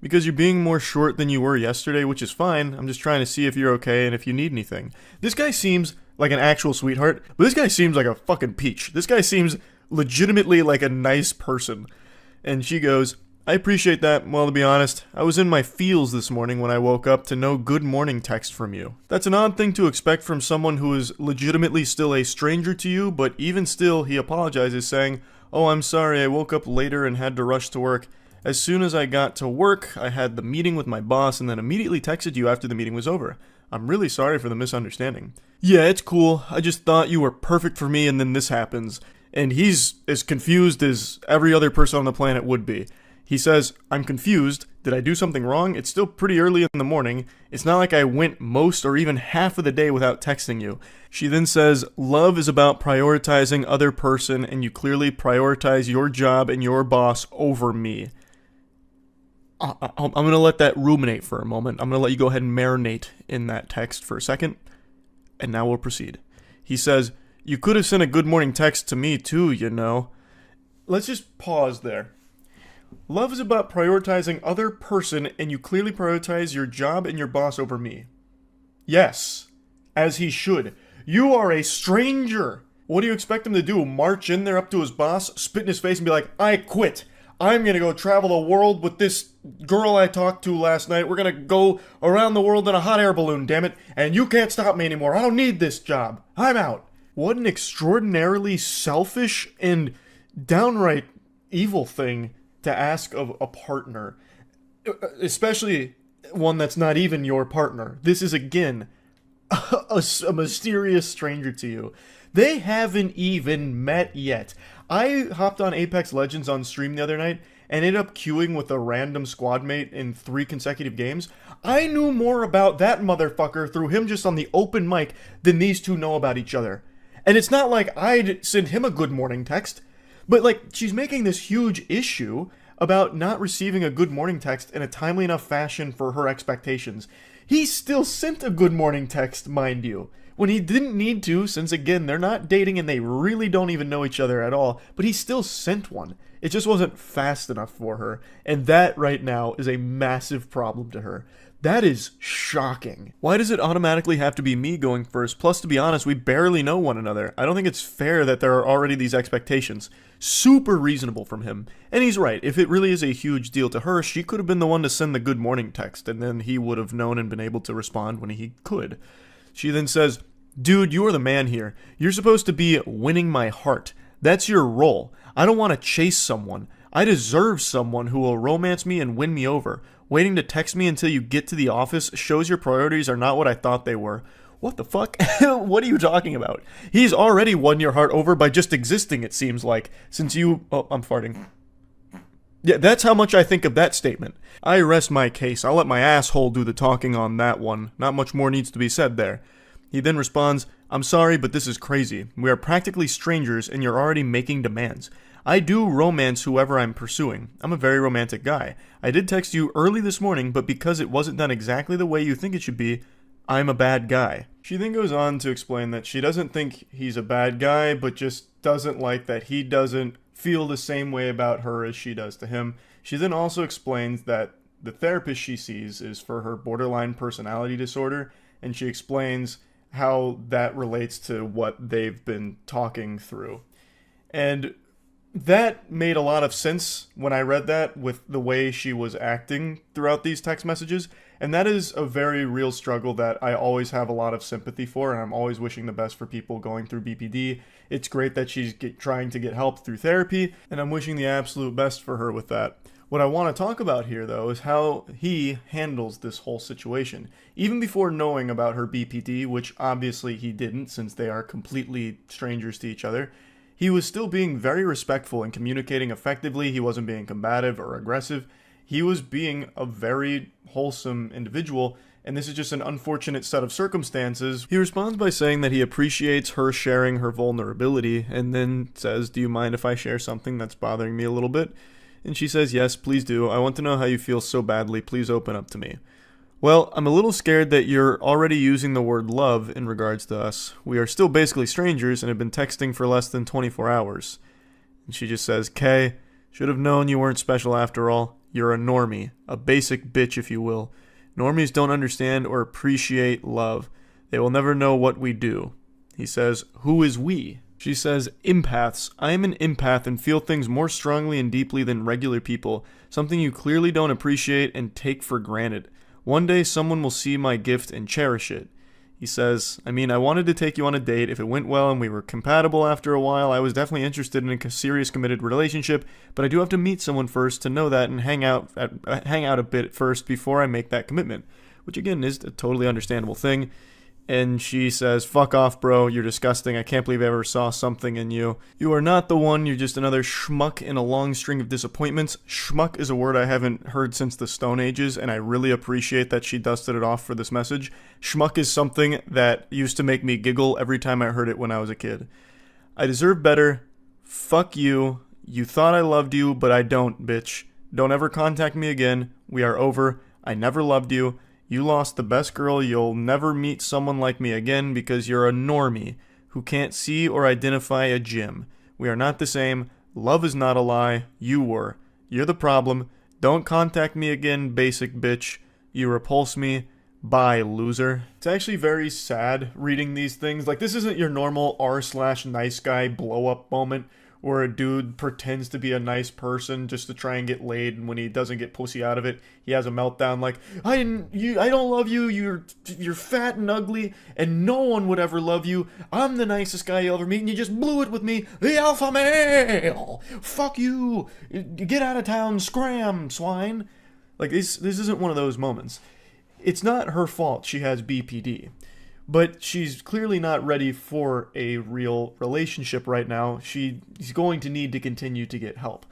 Because you're being more short than you were yesterday, which is fine. I'm just trying to see if you're okay and if you need anything. This guy seems like an actual sweetheart, but this guy seems like a fucking peach. This guy seems legitimately like a nice person. And she goes, I appreciate that. Well, to be honest, I was in my feels this morning when I woke up to no good morning text from you. That's an odd thing to expect from someone who is legitimately still a stranger to you, but even still, he apologizes, saying, oh, I'm sorry, I woke up later and had to rush to work. As soon as I got to work, I had the meeting with my boss and then immediately texted you after the meeting was over. I'm really sorry for the misunderstanding. Yeah, it's cool. I just thought you were perfect for me and then this happens. And he's as confused as every other person on the planet would be. He says, I'm confused. Did I do something wrong? It's still pretty early in the morning. It's not like I went most or even half of the day without texting you. She then says, love is about prioritizing other person and you clearly prioritize your job and your boss over me. I'm going to let that ruminate for a moment. I'm going to let you go ahead and marinate in that text for a second. And now we'll proceed. He says, you could have sent a good morning text to me too, you know. let's just pause there. Love is about prioritizing other person, and you clearly prioritize your job and your boss over me. Yes, as he should. You are a stranger. What do you expect him to do? March in there up to his boss, spit in his face, and be like, I quit. I'm gonna go travel the world with this girl I talked to last night. We're gonna go around the world in a hot air balloon, damn it. And you can't stop me anymore. I don't need this job. I'm out. What an extraordinarily selfish and downright evil thing to ask of a partner. Especially one that's not even your partner. This is, again, a mysterious stranger to you. They haven't even met yet. I hopped on Apex Legends on stream the other night and ended up queuing with a random squad mate in 3 consecutive games. I knew more about that motherfucker through him just on the open mic than these two know about each other. And it's not like I'd send him a good morning text, but like she's making this huge issue about not receiving a good morning text in a timely enough fashion for her expectations. He still sent a good morning text, mind you, when he didn't need to, since again, they're not dating and they really don't even know each other at all, but he still sent one. It just wasn't fast enough for her, and that right now is a massive problem to her. That is shocking. Why does it automatically have to be me going first? Plus, to be honest, we barely know one another. I don't think it's fair that there are already these expectations. Super reasonable from him. And he's right. If it really is a huge deal to her, she could have been the one to send the good morning text, and then he would have known and been able to respond when he could. She then says, dude, you are the man here. You're supposed to be winning my heart. That's your role. I don't want to chase someone. I deserve someone who will romance me and win me over. Waiting to text me until you get to the office shows your priorities are not what I thought they were. What the fuck? What are you talking about? He's already won your heart over by just existing, it seems like, since you... Oh, I'm farting. Yeah, that's how much I think of that statement. I rest my case. I'll let my asshole do the talking on that one. Not much more needs to be said there. He then responds, I'm sorry, but this is crazy. We are practically strangers and you're already making demands. I do romance whoever I'm pursuing. I'm a very romantic guy. I did text you early this morning, but because it wasn't done exactly the way you think it should be, I'm a bad guy. She then goes on to explain that she doesn't think he's a bad guy, but just doesn't like that he doesn't feel the same way about her as she does to him. She then also explains that the therapist she sees is for her borderline personality disorder, and she explains how that relates to what they've been talking through. And that made a lot of sense when I read that with the way she was acting throughout these text messages. And that is a very real struggle that I always have a lot of sympathy for, and I'm always wishing the best for people going through BPD. It's great that she's trying to get help through therapy, and I'm wishing the absolute best for her with that. What I want to talk about here, though, is how he handles this whole situation. Even before knowing about her BPD, which obviously he didn't since they are completely strangers to each other, he was still being very respectful and communicating effectively. He wasn't being combative or aggressive. He was being a very wholesome individual, and this is just an unfortunate set of circumstances. He responds by saying that he appreciates her sharing her vulnerability, and then says, do you mind if I share something that's bothering me a little bit? And she says, yes, please do. I want to know how you feel so badly. Please open up to me. Well, I'm a little scared that you're already using the word love in regards to us. We are still basically strangers and have been texting for less than 24 hours. And she just says, Kay, should have known you weren't special after all. You're a normie, a basic bitch if you will. Normies don't understand or appreciate love. They will never know what we do. He says, who is we? She says, empaths. I am an empath and feel things more strongly and deeply than regular people, something you clearly don't appreciate and take for granted. One day someone will see my gift and cherish it. He says, I mean, I wanted to take you on a date. If it went well and we were compatible after a while, I was definitely interested in a serious committed relationship, but I do have to meet someone first to know that and hang out a bit first before I make that commitment, which again is a totally understandable thing. And she says, fuck off, bro. You're disgusting. I can't believe I ever saw something in you. You are not the one. You're just another schmuck in a long string of disappointments. Schmuck is a word I haven't heard since the Stone Ages, and I really appreciate that she dusted it off for this message. Schmuck is something that used to make me giggle every time I heard it when I was a kid. I deserve better. Fuck you. You thought I loved you, but I don't, bitch. Don't ever contact me again. We are over. I never loved you. You lost the best girl. You'll never meet someone like me again because you're a normie who can't see or identify a gym. We are not the same. Love is not a lie. You were. You're the problem. Don't contact me again, basic bitch. You repulse me. Bye, loser. It's actually very sad reading these things. Like, this isn't your normal r/nice guy blow up moment where a dude pretends to be a nice person just to try and get laid, and when he doesn't get pussy out of it, he has a meltdown like, I don't love you, you're fat and ugly, and no one would ever love you. I'm the nicest guy you'll ever meet, and you just blew it with me. The alpha male! Fuck you! Get out of town, scram, swine! Like, this isn't one of those moments. It's not her fault she has BPD, but she's clearly not ready for a real relationship right now. She's going to need to continue to get help.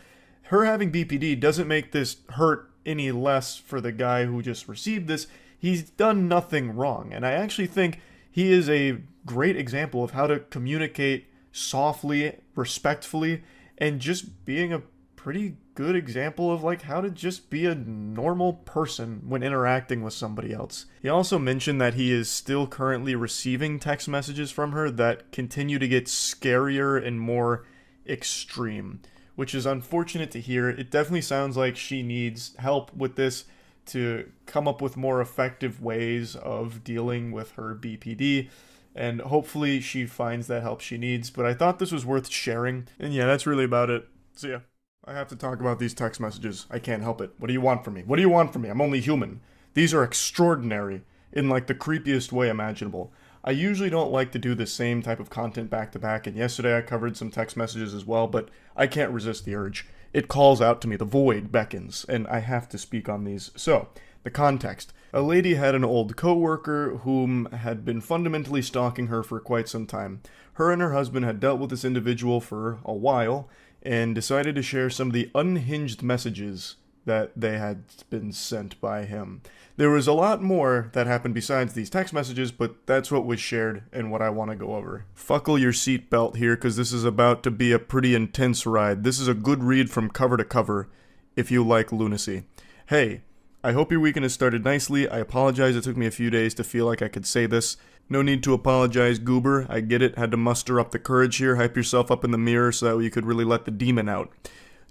Her having BPD doesn't make this hurt any less for the guy who just received this. He's done nothing wrong, and I actually think he is a great example of how to communicate softly, respectfully, and just being a pretty good example of like how to just be a normal person when interacting with somebody else. He also mentioned that he is still currently receiving text messages from her that continue to get scarier and more extreme, which is unfortunate to hear. It definitely sounds like she needs help with this to come up with more effective ways of dealing with her BPD, and hopefully she finds that help she needs. But I thought this was worth sharing, and yeah, that's really about it. See ya. I have to talk about these text messages. I can't help it. What do you want from me? What do you want from me? I'm only human. These are extraordinary in like the creepiest way imaginable. I usually don't like to do the same type of content back to back, and yesterday I covered some text messages as well, but I can't resist the urge. It calls out to me. The void beckons, and I have to speak on these. So, the context. A lady had an old co-worker whom had been fundamentally stalking her for quite some time. Her and her husband had dealt with this individual for a while, and decided to share some of the unhinged messages that they had been sent by him. There was a lot more that happened besides these text messages, but that's what was shared and what I want to go over. Buckle your seatbelt here, because this is about to be a pretty intense ride. This is a good read from cover to cover, if you like lunacy. Hey, I hope your weekend has started nicely. I apologize it took me a few days to feel like I could say this. No need to apologize, goober. I get it. Had to muster up the courage here. Hype yourself up in the mirror so that you could really let the demon out.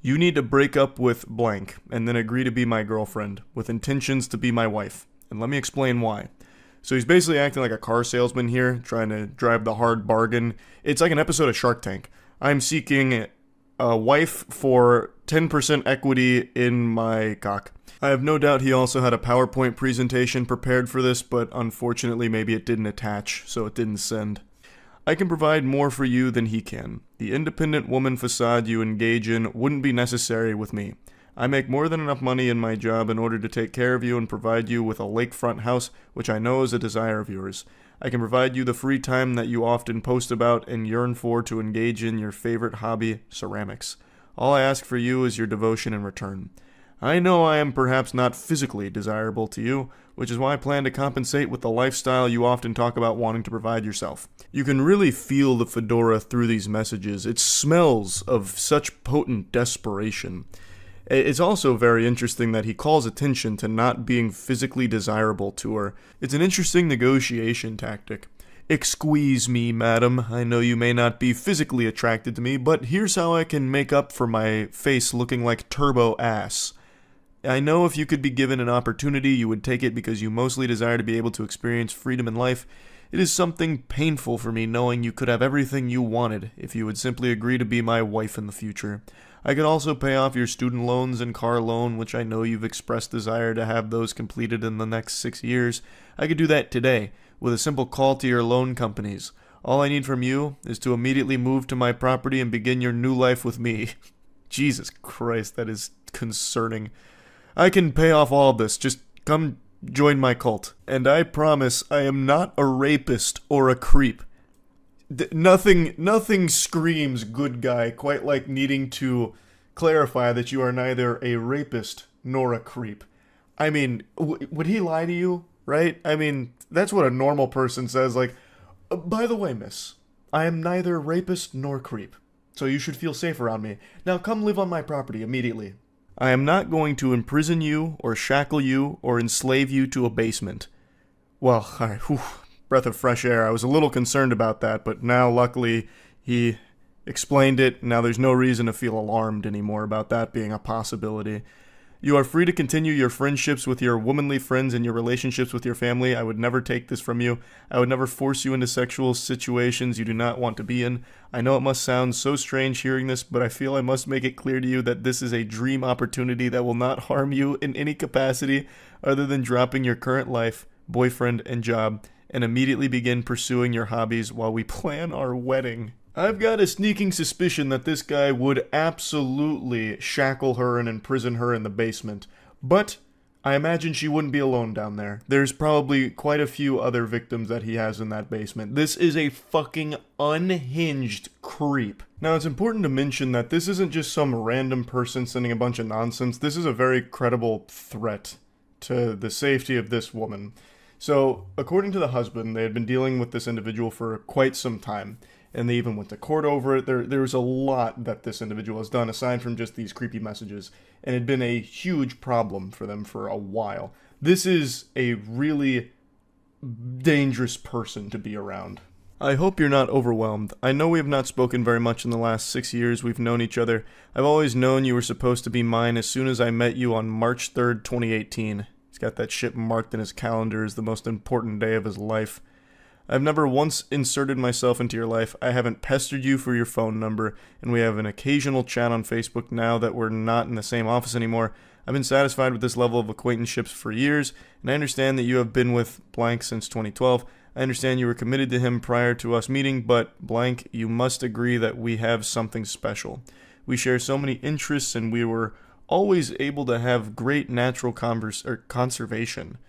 You need to break up with blank, and then agree to be my girlfriend, with intentions to be my wife. And let me explain why. So he's basically acting like a car salesman here, trying to drive the hard bargain. It's like an episode of Shark Tank. I'm seeking a wife for 10% equity in my cock. I have no doubt he also had a PowerPoint presentation prepared for this, but unfortunately maybe it didn't attach, so it didn't send. I can provide more for you than he can. The independent woman facade you engage in wouldn't be necessary with me. I make more than enough money in my job in order to take care of you and provide you with a lakefront house, which I know is a desire of yours. I can provide you the free time that you often post about and yearn for to engage in your favorite hobby, ceramics. All I ask for you is your devotion in return. I know I am perhaps not physically desirable to you, which is why I plan to compensate with the lifestyle you often talk about wanting to provide yourself. You can really feel the fedora through these messages. It smells of such potent desperation. It's also very interesting that he calls attention to not being physically desirable to her. It's an interesting negotiation tactic. Excuse me, madam. I know you may not be physically attracted to me, but here's how I can make up for my face looking like turbo ass. I know if you could be given an opportunity, you would take it because you mostly desire to be able to experience freedom in life. It is something painful for me knowing you could have everything you wanted if you would simply agree to be my wife in the future. I could also pay off your student loans and car loan, which I know you've expressed desire to have those completed in the next 6 years. I could do that today, with a simple call to your loan companies. All I need from you is to immediately move to my property and begin your new life with me. Jesus Christ, that is concerning. I can pay off all of this. Just come join my cult. And I promise I am not a rapist or a creep. Nothing screams good guy quite like needing to clarify that you are neither a rapist nor a creep. I mean, would he lie to you, right? I mean, that's what a normal person says, like, by the way, miss, I am neither rapist nor creep, so you should feel safe around me. Now come live on my property immediately. I am not going to imprison you, or shackle you, or enslave you to a basement. Well, alright, breath of fresh air. I was a little concerned about that, but now, luckily, he Explained it, now there's no reason to feel alarmed anymore about that being a possibility. You are free to continue your friendships with your womanly friends and your relationships with your family. I would never take this from you. I would never force you into sexual situations you do not want to be in. I know it must sound so strange hearing this, but I feel I must make it clear to you that this is a dream opportunity that will not harm you in any capacity other than dropping your current life, boyfriend, and job, and immediately begin pursuing your hobbies while we plan our wedding. I've got a sneaking suspicion that this guy would absolutely shackle her and imprison her in the basement. But I imagine she wouldn't be alone down there. There's probably quite a few other victims that he has in that basement. This is a fucking unhinged creep. Now, it's important to mention that this isn't just some random person sending a bunch of nonsense. This is a very credible threat to the safety of this woman. So, according to the husband, they had been dealing with this individual for quite some time. And they even went to court over it. There was a lot that this individual has done, aside from just these creepy messages. And it had been a huge problem for them for a while. This is a really dangerous person to be around. I hope you're not overwhelmed. I know we have not spoken very much in the last 6 years we've known each other. I've always known you were supposed to be mine as soon as I met you on March 3rd, 2018. He's got that shit marked in his calendar as the most important day of his life. I've never once inserted myself into your life. I haven't pestered you for your phone number, and we have an occasional chat on Facebook now that we're not in the same office anymore. I've been satisfied with this level of acquaintanceships for years, and I understand that you have been with blank since 2012. I understand you were committed to him prior to us meeting, but blank, you must agree that we have something special. We share so many interests, and we were always able to have great natural conservation.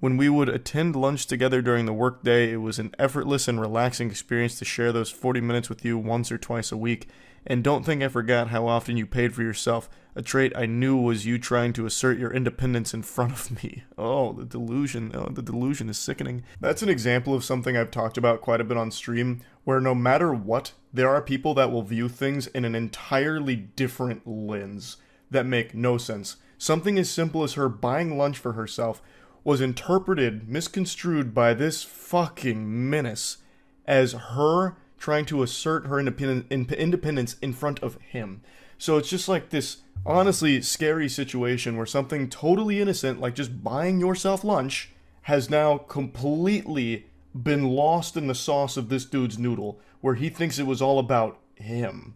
When we would attend lunch together during the workday, it was an effortless and relaxing experience to share those 40 minutes with you once or twice a week. And don't think I forgot how often you paid for yourself, a trait I knew was you trying to assert your independence in front of me. Oh, the delusion. Oh, the delusion is sickening. That's an example of something I've talked about quite a bit on stream, where no matter what, there are people that will view things in an entirely different lens that make no sense. Something as simple as her buying lunch for herself was interpreted, misconstrued by this fucking menace as her trying to assert her independence in front of him. So it's just like this honestly scary situation where something totally innocent, like just buying yourself lunch, has now completely been lost in the sauce of this dude's noodle, where he thinks it was all about him.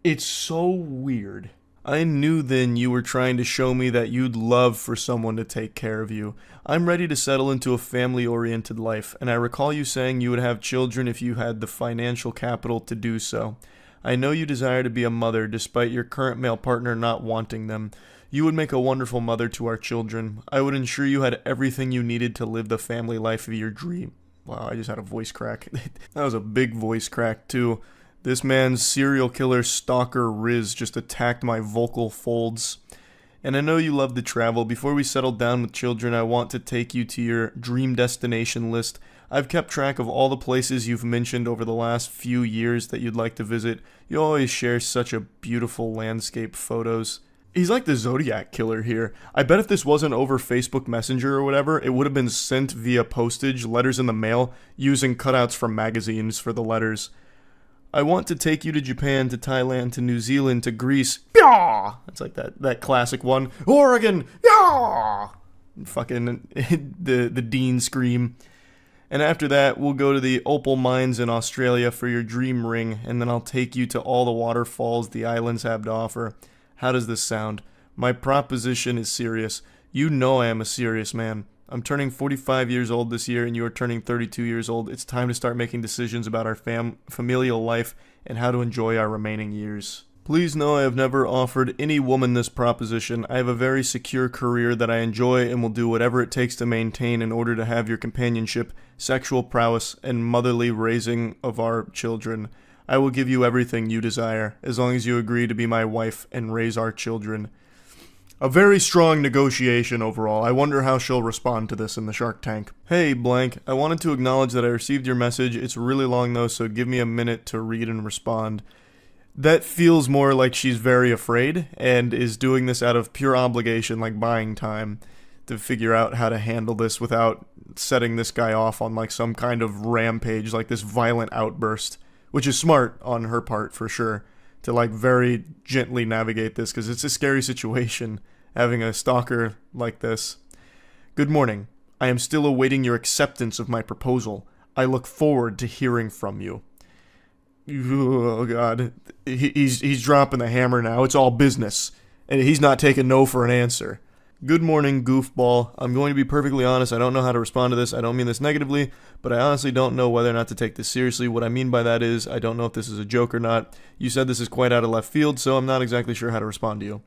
It's so weird. I knew then you were trying to show me that you'd love for someone to take care of you. I'm ready to settle into a family-oriented life, and I recall you saying you would have children if you had the financial capital to do so. I know you desire to be a mother, despite your current male partner not wanting them. You would make a wonderful mother to our children. I would ensure you had everything you needed to live the family life of your dream. Wow, I just had a voice crack. That was a big voice crack, too. This man's serial killer stalker Riz just attacked my vocal folds. And I know you love to travel. Before we settle down with children, I want to take you to your dream destination list. I've kept track of all the places you've mentioned over the last few years that you'd like to visit. You always share such a beautiful landscape photos. He's like the Zodiac killer here. I bet if this wasn't over Facebook Messenger or whatever, it would have been sent via postage, letters in the mail, using cutouts from magazines for the letters. I want to take you to Japan, to Thailand, to New Zealand, to Greece. Yaw! It's like that classic one. Oregon! Yaw! Fucking the Dean scream. And after that, we'll go to the opal mines in Australia for your dream ring, and then I'll take you to all the waterfalls the islands have to offer. How does this sound? My proposition is serious. You know I am a serious man. I'm turning 45 years old this year, and you are turning 32 years old. It's time to start making decisions about our familial life and how to enjoy our remaining years. Please know I have never offered any woman this proposition. I have a very secure career that I enjoy and will do whatever it takes to maintain in order to have your companionship, sexual prowess, and motherly raising of our children. I will give you everything you desire, as long as you agree to be my wife and raise our children. A very strong negotiation overall. I wonder how she'll respond to this in the Shark Tank. Hey, blank. I wanted to acknowledge that I received your message. It's really long though, so give me a minute to read and respond. That feels more like she's very afraid and is doing this out of pure obligation, like buying time, to figure out how to handle this without setting this guy off on like some kind of rampage, like this violent outburst. which is smart on her part for sure, to like very gently navigate this because it's a scary situation having a stalker like this. Good morning. I am still awaiting your acceptance of my proposal. I look forward to hearing from you. Oh god, he's dropping the hammer now. It's all business, and he's not taking no for an answer. Good morning, goofball. I'm going to be perfectly honest, I don't know how to respond to this. I don't mean this negatively, but I honestly don't know whether or not to take this seriously. What I mean by that is, I don't know if this is a joke or not. You said this is quite out of left field, so I'm not exactly sure how to respond to you.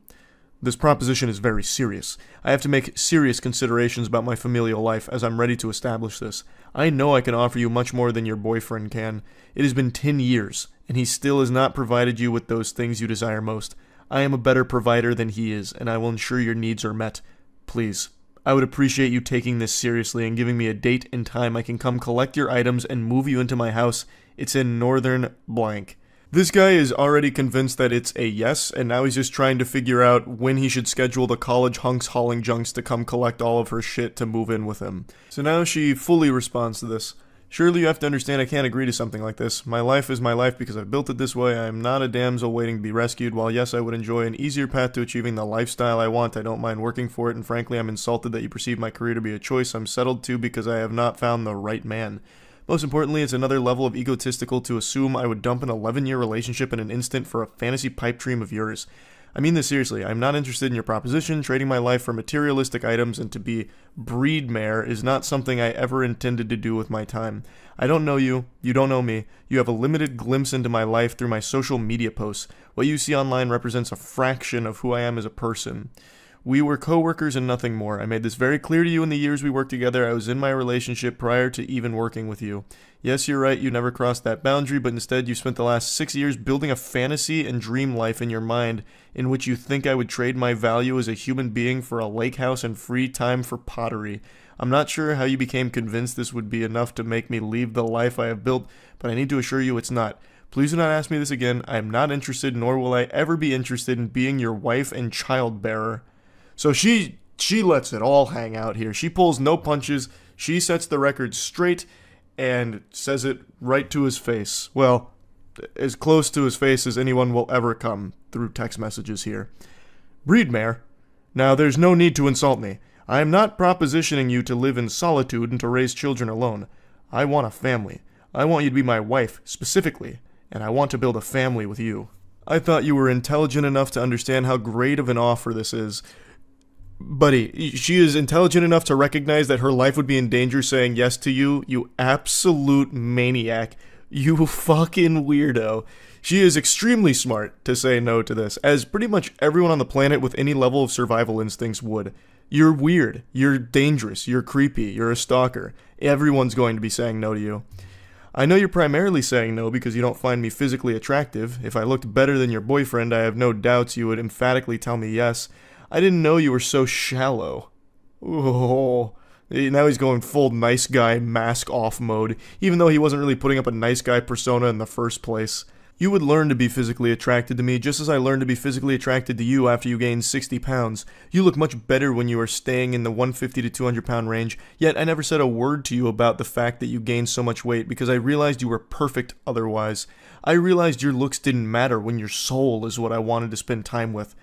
This proposition is very serious. I have to make serious considerations about my familial life as I'm ready to establish this. I know I can offer you much more than your boyfriend can. It has been 10 years, and he still has not provided you with those things you desire most. I am a better provider than he is, and I will ensure your needs are met. Please, I would appreciate you taking this seriously and giving me a date and time I can come collect your items and move you into my house. It's in northern blank. This guy is already convinced that it's a yes, and now he's just trying to figure out when he should schedule the college hunks hauling junks to come collect all of her shit to move in with him. So now she fully responds to this. Surely you have to understand I can't agree to something like this. My life is my life because I've built it this way. I am not a damsel waiting to be rescued. While yes, I would enjoy an easier path to achieving the lifestyle I want, I don't mind working for it, and frankly, I'm insulted that you perceive my career to be a choice I'm settled to because I have not found the right man. Most importantly, it's another level of egotistical to assume I would dump an 11-year relationship in an instant for a fantasy pipe dream of yours. I mean this seriously. I'm not interested in your proposition. Trading my life for materialistic items and to be breed mare is not something I ever intended to do with my time. I don't know you. You don't know me. You have a limited glimpse into my life through my social media posts. What you see online represents a fraction of who I am as a person. We were co-workers and nothing more. I made this very clear to you in the years we worked together. I was in my relationship prior to even working with you. Yes, you're right, you never crossed that boundary, but instead you spent the last 6 years building a fantasy and dream life in your mind in which you think I would trade my value as a human being for a lake house and free time for pottery. I'm not sure how you became convinced this would be enough to make me leave the life I have built, but I need to assure you it's not. Please do not ask me this again. I am not interested, nor will I ever be interested in being your wife and child bearer. So she lets it all hang out here. She pulls no punches. She sets the record straight and says it right to his face. Well, as close to his face as anyone will ever come through text messages here. Breedmare. Now, there's no need to insult me. I am not propositioning you to live in solitude and to raise children alone. I want a family. I want you to be my wife, specifically, and I want to build a family with you. I thought you were intelligent enough to understand how great of an offer this is. Buddy, she is intelligent enough to recognize that her life would be in danger saying yes to you, you absolute maniac. You fucking weirdo. She is extremely smart to say no to this, as pretty much everyone on the planet with any level of survival instincts would. You're weird, you're dangerous, you're creepy, you're a stalker. Everyone's going to be saying no to you. I know you're primarily saying no because you don't find me physically attractive. If I looked better than your boyfriend, I have no doubts you would emphatically tell me yes. I didn't know you were so shallow. Oh, now he's going full nice guy mask off mode, even though he wasn't really putting up a nice guy persona in the first place. You would learn to be physically attracted to me just as I learned to be physically attracted to you after you gained 60 pounds. You look much better when you are staying in the 150 to 200 pound range, yet I never said a word to you about the fact that you gained so much weight because I realized you were perfect otherwise. I realized your looks didn't matter when your soul is what I wanted to spend time with.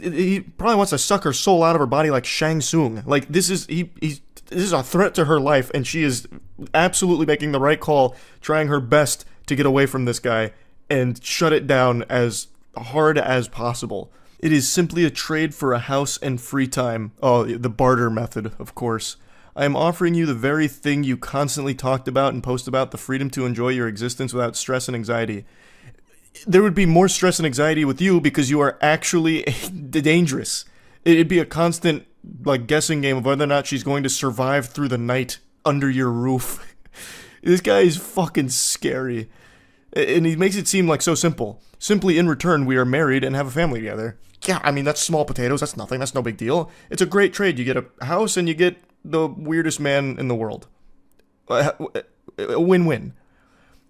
He probably wants to suck her soul out of her body like Shang Tsung. Like, this is a threat to her life, and she is absolutely making the right call, trying her best to get away from this guy and shut it down as hard as possible. It is simply a trade for a house and free time. Oh, the barter method, of course. I am offering you the very thing you constantly talked about and post about, the freedom to enjoy your existence without stress and anxiety. There would be more stress and anxiety with you because you are actually dangerous. It'd be a constant, like, guessing game of whether or not she's going to survive through the night under your roof. This guy is fucking scary. And he makes it seem like so simple. Simply, in return, we are married and have a family together. Yeah, I mean, that's small potatoes. That's nothing. That's no big deal. It's a great trade. You get a house and you get the weirdest man in the world. A win-win.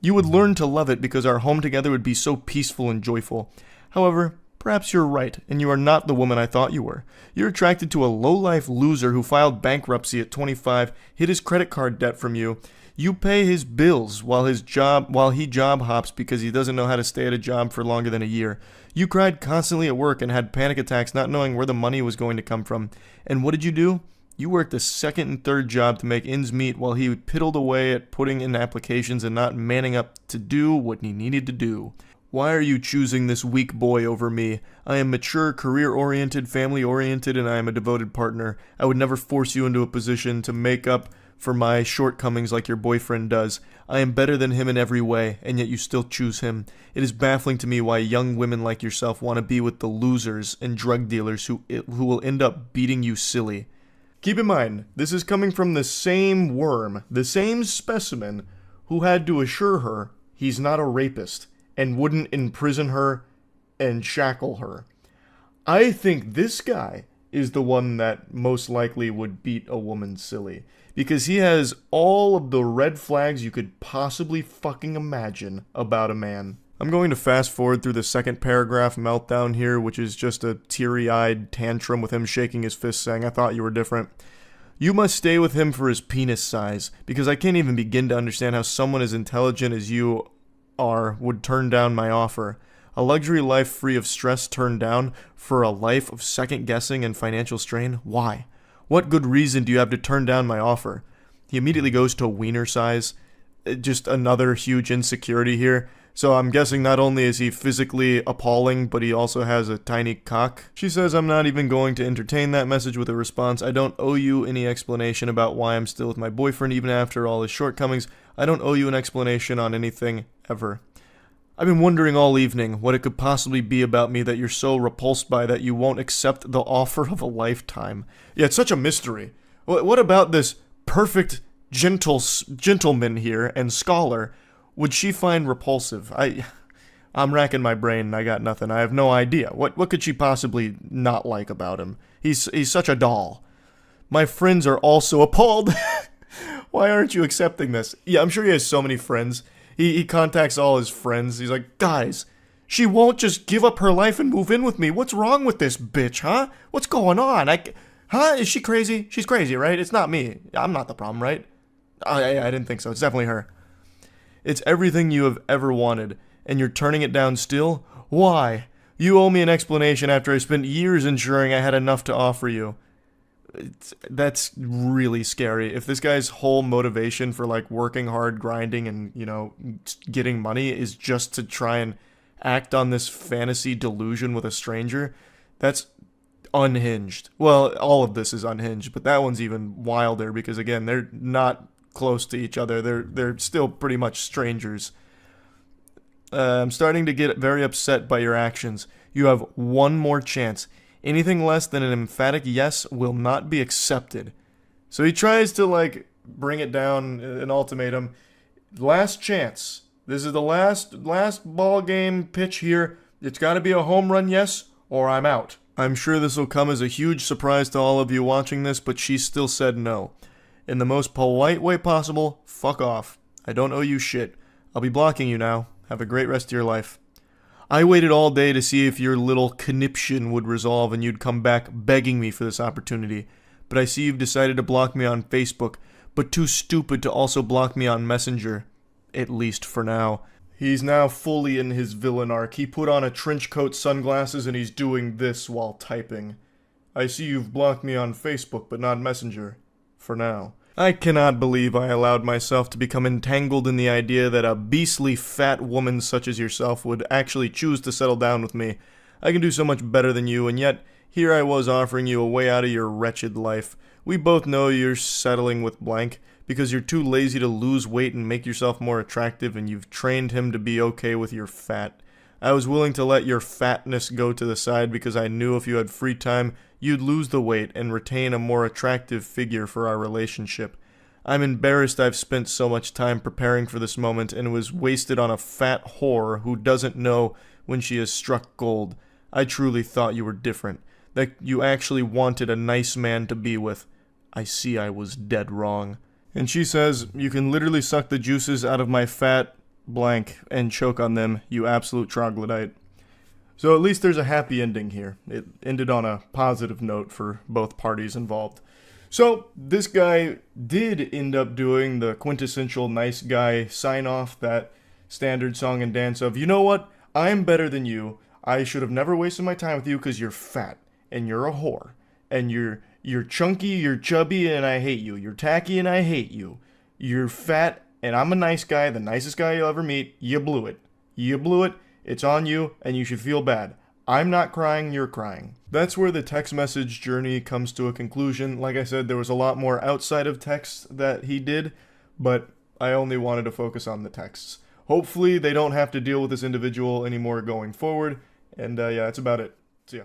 You would learn to love it because our home together would be so peaceful and joyful. However, perhaps you're right, and you are not the woman I thought you were. You're attracted to a low-life loser who filed bankruptcy at 25, hid his credit card debt from you. You pay his bills while he job hops because he doesn't know how to stay at a job for longer than a year. You cried constantly at work and had panic attacks not knowing where the money was going to come from. And what did you do? You worked a second and third job to make ends meet while he piddled away at putting in applications and not manning up to do what he needed to do. Why are you choosing this weak boy over me? I am mature, career-oriented, family-oriented, and I am a devoted partner. I would never force you into a position to make up for my shortcomings like your boyfriend does. I am better than him in every way, and yet you still choose him. It is baffling to me why young women like yourself want to be with the losers and drug dealers who will end up beating you silly. Keep in mind, this is coming from the same worm, the same specimen, who had to assure her he's not a rapist and wouldn't imprison her and shackle her. I think this guy is the one that most likely would beat a woman silly, because he has all of the red flags you could possibly fucking imagine about a man. I'm going to fast forward through the second paragraph meltdown here, which is just a teary-eyed tantrum with him shaking his fist saying, "I thought you were different." You must stay with him for his penis size, because I can't even begin to understand how someone as intelligent as you are would turn down my offer. A luxury life free of stress turned down for a life of second guessing and financial strain? Why? What good reason do you have to turn down my offer? He immediately goes to wiener size. Just another huge insecurity here. So I'm guessing not only is he physically appalling, but he also has a tiny cock. She says, "I'm not even going to entertain that message with a response. I don't owe you any explanation about why I'm still with my boyfriend even after all his shortcomings. I don't owe you an explanation on anything, ever. I've been wondering all evening what it could possibly be about me that you're so repulsed by that you won't accept the offer of a lifetime." Yeah, it's such a mystery. What about this perfect gentleman here and scholar would she find repulsive? I'm racking my brain and I got nothing. I have no idea. What could she possibly not like about him? He's such a doll. My friends are also appalled. Why aren't you accepting this? Yeah, I'm sure he has so many friends. He contacts all his friends. He's like, "Guys, she won't just give up her life and move in with me. What's wrong with this bitch, huh? What's going on? Huh? Is she crazy? She's crazy, right? It's not me. I'm not the problem, right?" I didn't think so. It's definitely her. "It's everything you have ever wanted, and you're turning it down still? Why? You owe me an explanation after I spent years ensuring I had enough to offer you." That's really scary. If this guy's whole motivation for, like, working hard, grinding, and, getting money is just to try and act on this fantasy delusion with a stranger, that's unhinged. Well, all of this is unhinged, but that one's even wilder because, again, they're not close to each other. They're still pretty much strangers. "I'm starting to get very upset by your actions. You have one more chance. Anything less than an emphatic yes will not be accepted." So he tries to, bring it down, an ultimatum. Last chance. This is the last ball game pitch here. It's got to be a home run yes, or I'm out. I'm sure this will come as a huge surprise to all of you watching this, but she still said no. In the most polite way possible, fuck off. I don't owe you shit. I'll be blocking you now. Have a great rest of your life. I waited all day to see if your little conniption would resolve and you'd come back begging me for this opportunity. But I see you've decided to block me on Facebook, but too stupid to also block me on Messenger. At least for now. He's now fully in his villain arc. He put on a trench coat, sunglasses, and he's doing this while typing. "I see you've blocked me on Facebook, but not Messenger. For now." I cannot believe I allowed myself to become entangled in the idea that a beastly fat woman such as yourself would actually choose to settle down with me. I can do so much better than you, and yet here I was offering you a way out of your wretched life. We both know you're settling with blank because you're too lazy to lose weight and make yourself more attractive, and you've trained him to be okay with your fat. I was willing to let your fatness go to the side because I knew if you had free time, you'd lose the weight and retain a more attractive figure for our relationship. I'm embarrassed I've spent so much time preparing for this moment and was wasted on a fat whore who doesn't know when she has struck gold. I truly thought you were different, that you actually wanted a nice man to be with. I see I was dead wrong. And she says, "You can literally suck the juices out of my fat blank and choke on them, you absolute troglodyte." So at least there's a happy ending here. It ended on a positive note for both parties involved. So this guy did end up doing the quintessential nice guy sign off, that standard song and dance of, you know what, I'm better than you. I should have never wasted my time with you because you're fat and you're a whore and you're chunky, you're chubby, and I hate you. You're tacky and I hate you. You're fat and I'm a nice guy, the nicest guy you'll ever meet. You blew it. You blew it. It's on you and you should feel bad. I'm not crying, you're crying. That's where the text message journey comes to a conclusion. Like I said, there was a lot more outside of text that he did, but I only wanted to focus on the texts. Hopefully they don't have to deal with this individual anymore going forward, and yeah, that's about it. See ya.